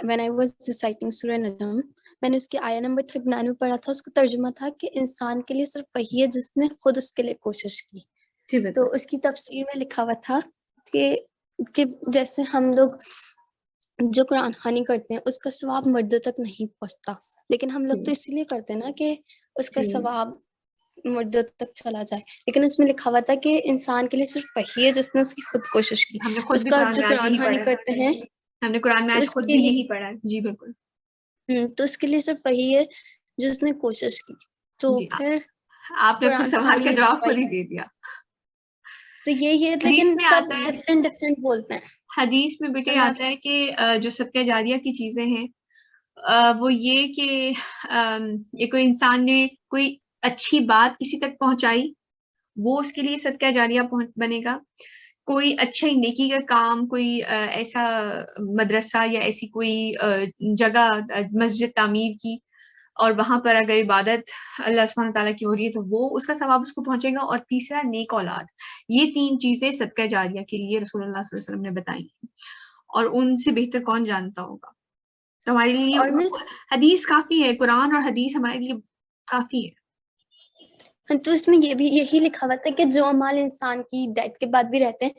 when I was reciting سورہ نجم, میں نے اس کی آیا نمبر 39 میں پڑھا تھا, اس کا ترجمہ تھا کہ انسان کے لیے صرف وہی ہے جس نے خود اس کے لیے کوشش کی. جی بالکل. تو اس کی تفسیر میں لکھا ہوا تھا کہ جیسے ہم لوگ جو قرآن خوانی کرتے ہیں اس کا ثواب مردوں تک نہیں پہنچتا, لیکن ہم لوگ تو اسی لیے کرتے ہیں نا کہ اس کا ثواب مردوں تک چلا جائے, لیکن اس میں لکھا ہوا تھا کہ انسان کے لیے صرف وہی ہے جس نے اس کی خود کوشش کی. ہم نے خود اس بھی کا قرآن جو میں آج قرآن یہی خوانی پڑھا, کرتے ہیں ہم نے قرآن میں تو آج اس خود کے بھی لیے یہی پڑھا ہے. جی بالکل. تو اس کے لیے صرف وہی ہے جس نے کوشش کی. تو جی پھر آپ نے اپنے قرآن سوال کا خوانی جواب خود رسوائی, ہی دے دیا. تو یہ حدیث لیکن میں سب آتا ہے, ڈفرینٹ بولتے ہیں. حدیث میں بیٹے میں آتا ہے کہ جو صدقہ جاریہ کی چیزیں ہیں وہ یہ کہ یہ کوئی انسان نے کوئی اچھی بات کسی تک پہنچائی, وہ اس کے لیے صدقہ جاریہ بنے گا. کوئی اچھا نیکی کا کام, کوئی ایسا مدرسہ یا ایسی کوئی جگہ مسجد تعمیر کی, اور وہاں پر اگر عبادت اللہ سبحانہ تعالیٰ کی ہو رہی ہے تو وہ اس کا ثواب اس کو پہنچے گا. اور تیسرا نیک اولاد. یہ 3 چیزیں صدقہ جاریہ کے لیے رسول اللہ صلی اللہ علیہ وسلم نے بتائی ہیں, اور ان سے بہتر کون جانتا ہوگا. تو ہمارے لیے اور حدیث کافی ہے, قرآن اور حدیث ہمارے لیے کافی ہے. تو اس میں یہ بھی یہی لکھا ہوا تھا کہ جو اعمال انسان کی ڈیتھ کے بعد بھی رہتے ہیں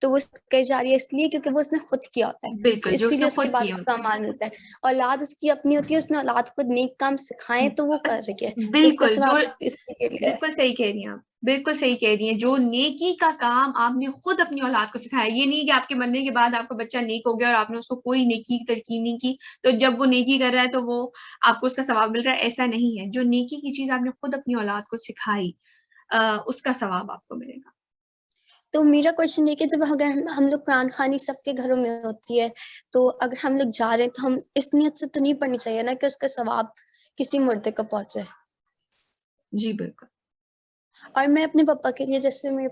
تو وہ صدقہ جاریہ اس لیے کیونکہ وہ اس نے خود کیا ہوتا ہے, بالکل, جو اسی اس لیے نے اس کے خود بعد کیا اس ہوتا کا اعمال ملتا ہے. اولاد اس کی اپنی ہوتی ہے, اس نے اولاد کو نیک کام سکھائے تو وہ کر رہی ہے, اس کا بالکل, جو ثواب اس کے لیے ہے. بالکل صحیح کہہ رہی ہیں آپ, بالکل صحیح کہہ رہی ہیں. جو نیکی کا کام آپ نے خود اپنی اولاد کو سکھایا, یہ نہیں کہ آپ کے مرنے کے بعد آپ کا بچہ نیک ہو گیا اور آپ نے اس کو کوئی نیکی کی تلقین نہیں کی, تو جب وہ نیکی کر رہا ہے تو وہ آپ کو اس کا ثواب مل رہا ہے. ایسا نہیں ہے. جو نیکی کی چیز آپ نے خود اپنی اولاد کو سکھائی اس کا ثواب آپ کو ملے گا. تو میرا کوشچن یہ کہ جب اگر ہم لوگ قرآن خوانی سب کے گھروں میں ہوتی ہے, تو اگر ہم لوگ جا رہے ہیں تو ہم اس نیت سے تو نہیں پڑھنی چاہیے نا کہ اس کا ثواب کسی مردے کو پہنچے. جی بالکل. اور میں اپنے پاپا کے لیے, جیسے میرے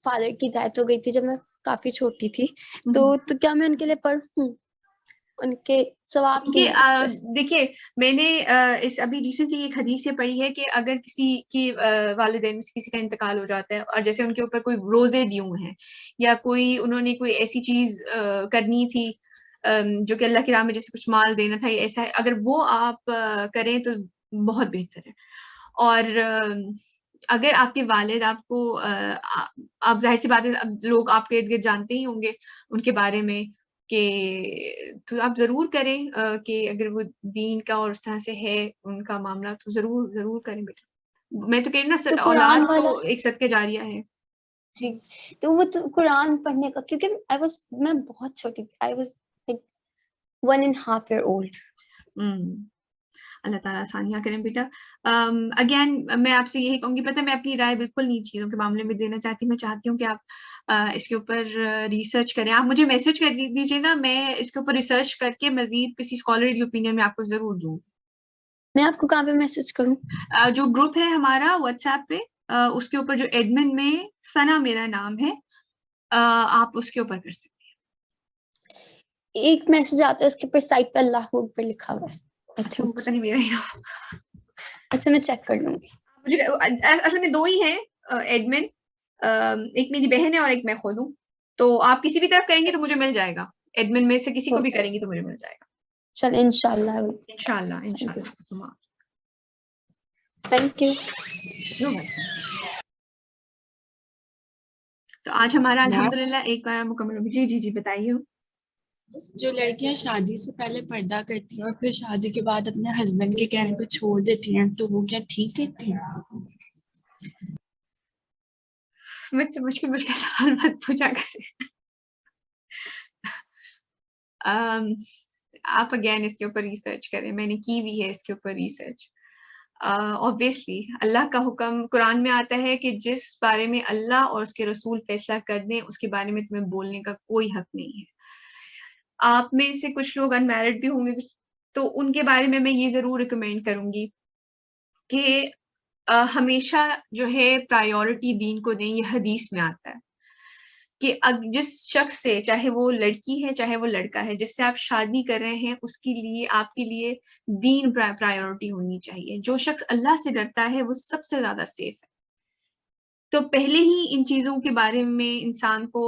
فادر کی ڈیتھ ہو گئی تھی جب میں کافی چھوٹی تھی, تو کیا میں ان کے لیے پڑھوں ان کے ثواب کی نیت سے؟ دیکھیے میں نے ابھی ریسنٹلی ایک حدیث سے پڑھی ہے کہ اگر کسی کی والدین سے کسی کا انتقال ہو جاتا ہے, اور جیسے ان کے اوپر کوئی روزے دیوں ہیں یا کوئی انہوں نے کوئی ایسی چیز کرنی تھی جو کہ اللہ کی راہ میں جیسے کچھ مال دینا تھا, ایسا ہے, اگر وہ آپ کریں تو بہت بہتر ہے. اور اگر آپ کے والد آپ کو آپ ظاہر سی بات ہے لوگ آپ کے ارد گرد جانتے ہی ہوں گے ان کے بارے میں, کہ تو آپ ضرور کریں کہ اگر وہ دین کا اور اس طرح سے ہے ان کا معاملہ تو ضرور کریں بیٹا, میں تو کہہ رہی ہوں تو نا قرآن اولاد والا تو ایک صدقہ جاریہ ہے. جی تو وہ تو قرآن پڑھنے کا کیونکہ میں بہت چھوٹی تھی, I was like 1.5 year old. اللہ تعالیٰ آسانیاں کریں بیٹا. اگین میں آپ سے یہی کہوں گی, پتہ میں اپنی رائے بالکل نہیں چیزوں کے معاملے میں دینا چاہتی, میں چاہتی ہوں کہ آپ اس کے اوپر ریسرچ کریں. آپ مجھے میسج کر دیجیے گا, میں اس کے اوپر ریسرچ کر کے مزید کسی اسکالر کی اوپینین میں آپ کو ضرور دوں. میں آپ کو کہاں پہ میسج کروں؟ جو گروپ ہے ہمارا واٹس ایپ پہ, اس کے اوپر جو ایڈمن میں ثنا میرا نام ہے, آپ اس کے اوپر کر سکتے ہیں. ایک میسج آتا ہے اس کے اوپر سائٹ پہ اللہ اکبر لکھا ہوا ہے. اچھا وہ پتہ نہیں میرا ہی. اچھا میں چیک کر لوں گی. مجھے اصل میں 2 ہی ہیں ایڈمن, ایک میری بہن ہے اور ایک میں خود ہوں, تو آپ کسی بھی طرف کریں گے تو مجھے مل جائے گا. ایڈمن میں سے کسی کو بھی کریں گی تو مجھے مل جائے گا چل انشاءاللہ. انشاءاللہ. Thank you. تو آج ہمارا الحمدللہ ایک بار مکمل ہو گیا. جی بتائیے. جو لڑکیاں شادی سے پہلے پردہ کرتی ہیں اور پھر شادی کے بعد اپنے ہسبینڈ کے کہنے پہ چھوڑ دیتی ہیں, تو وہ کیا ٹھیک کرتی ہیں؟ مجھ سے مشکل سوال مت پوچھا کریں. آپ اگین اس کے اوپر ریسرچ کریں, میں نے کی بھی ہے اس کے اوپر ریسرچ. obviously اللہ کا حکم قرآن میں آتا ہے کہ جس بارے میں اللہ اور اس کے رسول فیصلہ کر دیں اس کے بارے میں تمہیں بولنے کا کوئی حق نہیں ہے. آپ میں سے کچھ لوگ ان میرڈ بھی ہوں گے, تو ان کے بارے میں یہ ضرور ریکمینڈ کروں گی کہ ہمیشہ جو ہے پرائیورٹی دین کو دیں. یہ حدیث میں آتا ہے کہ جس شخص سے, چاہے وہ لڑکی ہے چاہے وہ لڑکا ہے, جس سے آپ شادی کر رہے ہیں اس کے لیے آپ کے لیے دین پرائیورٹی ہونی چاہیے. جو شخص اللہ سے ڈرتا ہے وہ سب سے زیادہ سیف ہے. تو پہلے ہی ان چیزوں کے بارے میں انسان کو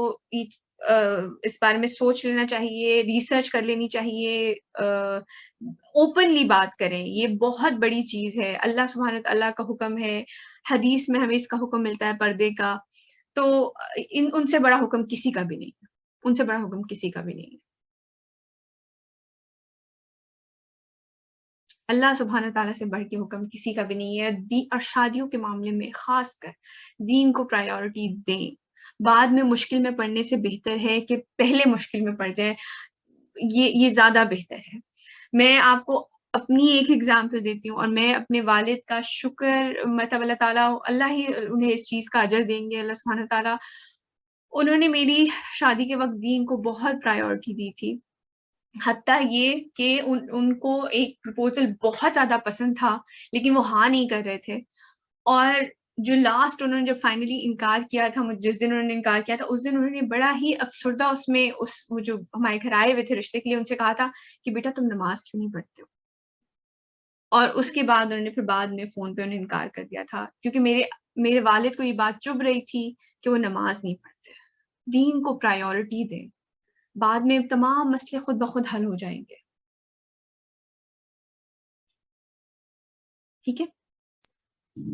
اس بارے میں سوچ لینا چاہیے, ریسرچ کر لینی چاہیے, اوپنلی بات کریں. یہ بہت بڑی چیز ہے. اللہ سبحانہ تعالیٰ کا حکم ہے, حدیث میں ہمیں اس کا حکم ملتا ہے پردے کا. تو ان سے بڑا حکم کسی کا بھی نہیں ہے, ان سے بڑا حکم کسی کا بھی نہیں ہے. اللہ سبحانہ تعالیٰ سے بڑھ کے حکم کسی کا بھی نہیں ہے. اور شادیوں کے معاملے میں خاص کر دین کو پرائیورٹی دیں. بعد میں مشکل میں پڑنے سے بہتر ہے کہ پہلے مشکل میں پڑ جائے, یہ زیادہ بہتر ہے. میں آپ کو اپنی ایک ایگزامپل دیتی ہوں, اور میں اپنے والد کا شکر, مطلب اللہ ہی انہیں اس چیز کا اجر دیں گے, اللہ سبحانہ تعالیٰ. انہوں نے میری شادی کے وقت دین کو بہت پرائیورٹی دی تھی, حتیٰ یہ کہ ان کو ایک پرپوزل بہت زیادہ پسند تھا لیکن وہ ہاں نہیں کر رہے تھے. اور جو لاسٹ انہوں نے جب فائنلی انکار کیا تھا, جس دن انہوں نے انکار کیا تھا, اس دن انہوں نے بڑا ہی افسردہ اس میں وہ جو ہمارے گھر آئے ہوئے تھے رشتے کے لیے, ان سے کہا تھا کہ بیٹا تم نماز کیوں نہیں پڑھتے ہو. اور اس کے بعد انہوں نے پھر بعد میں فون پہ انہیں انکار کر دیا تھا, کیونکہ میرے والد کو یہ بات چبھ رہی تھی کہ وہ نماز نہیں پڑھتے. دین کو پرائیورٹی دیں, بعد میں تمام مسئلے خود بخود حل ہو جائیں گے. ٹھیک ہے.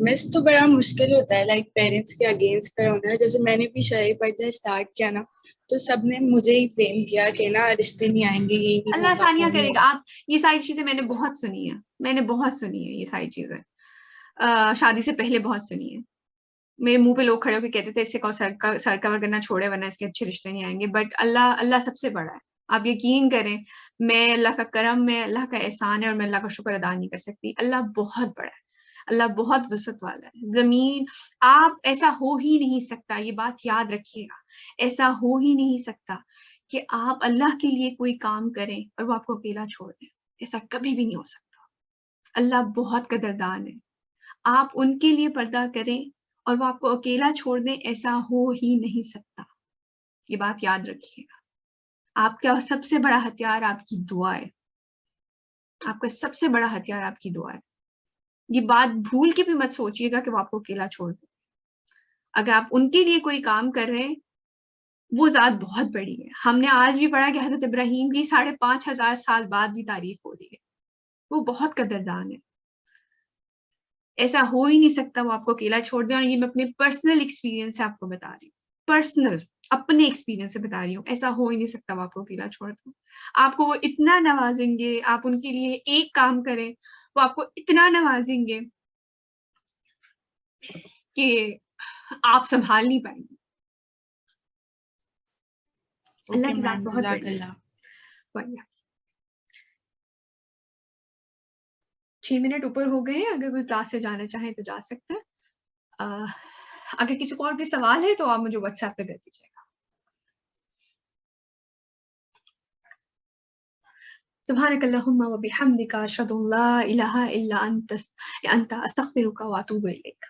مس تو بڑا مشکل ہوتا ہے لائک پیرنٹس کے اگینسٹ کھڑا ہونا. جیسے میں نے بھی شرعی پردہ اسٹارٹ کیا نا, تو سب نے مجھے ہی بلیم کیا کہ نا رشتے نہیں آئیں گے, یہ نہیں اللہ ہوگا, آسانیاں وہ نہیں کرے گا. ہوگا. آپ یہ ساری چیزیں میں نے بہت سنی ہے, یہ ساری چیزیں شادی سے پہلے بہت سنی ہے. میرے منہ پہ لوگ کھڑے ہو کے کہتے تھے اس سے سر کور کرنا چھوڑے ورنہ اس کے اچھے رشتے نہیں آئیں گے. بٹ اللہ سب سے بڑا ہے, آپ یقین کریں. میں اللہ کا کرم, میں اللہ کا احسان ہے, اور میں اللہ کا شکر ادا نہیں کر سکتی. اللہ بہت بڑا ہے, اللہ بہت وسعت والا ہے. زمین آپ ایسا ہو ہی نہیں سکتا, یہ بات یاد رکھیے گا, ایسا ہو ہی نہیں سکتا کہ آپ اللہ کے لیے کوئی کام کریں اور وہ آپ کو اکیلا چھوڑ دیں. ایسا کبھی بھی نہیں ہو سکتا. اللہ بہت قدردان ہے. آپ ان کے لیے پردہ کریں اور وہ آپ کو اکیلا چھوڑ دیں, ایسا ہو ہی نہیں سکتا. یہ بات یاد رکھیے گا. آپ کا سب سے بڑا ہتھیار آپ کی دعا ہے. آپ کا سب سے بڑا ہتھیار آپ کی دعا ہے. یہ بات بھول کے بھی مت سوچیے گا کہ وہ آپ کو اکیلا چھوڑ دیں. اگر آپ ان کے لیے کوئی کام کر رہے ہیں, وہ ذات بہت بڑی ہے. ہم نے آج بھی پڑھا کہ حضرت ابراہیم کی 5,500 سال بعد بھی تعریف ہو رہی ہے. وہ بہت قدردان ہے. ایسا ہو ہی نہیں سکتا وہ آپ کو اکیلا چھوڑ دیں. اور یہ میں اپنے پرسنل ایکسپیرینس سے آپ کو بتا رہی ہوں, پرسنل اپنے ایکسپیرینس سے بتا رہی ہوں. ایسا ہو ہی نہیں سکتا وہ آپ کو اکیلا چھوڑ دیں. آپ کو وہ اتنا نوازیں گے, آپ ان کے لیے ایک کام کریں, وہ آپ کو اتنا نوازیں گے کہ آپ سنبھال نہیں پائیں گے. اللہ کی ذات بہت بڑھیا. 6 منٹ اوپر ہو گئے ہیں. اگر کوئی کلاس سے جانا چاہیں تو جا سکتے ہیں. اگر کسی کو اور بھی سوال ہے تو آپ مجھے واٹس ایپ پہ کر دیجیے گا. سبحانک اللہم و بحمدک اشہد ان لا الہ الا انت استغفرک و اتوب الیک.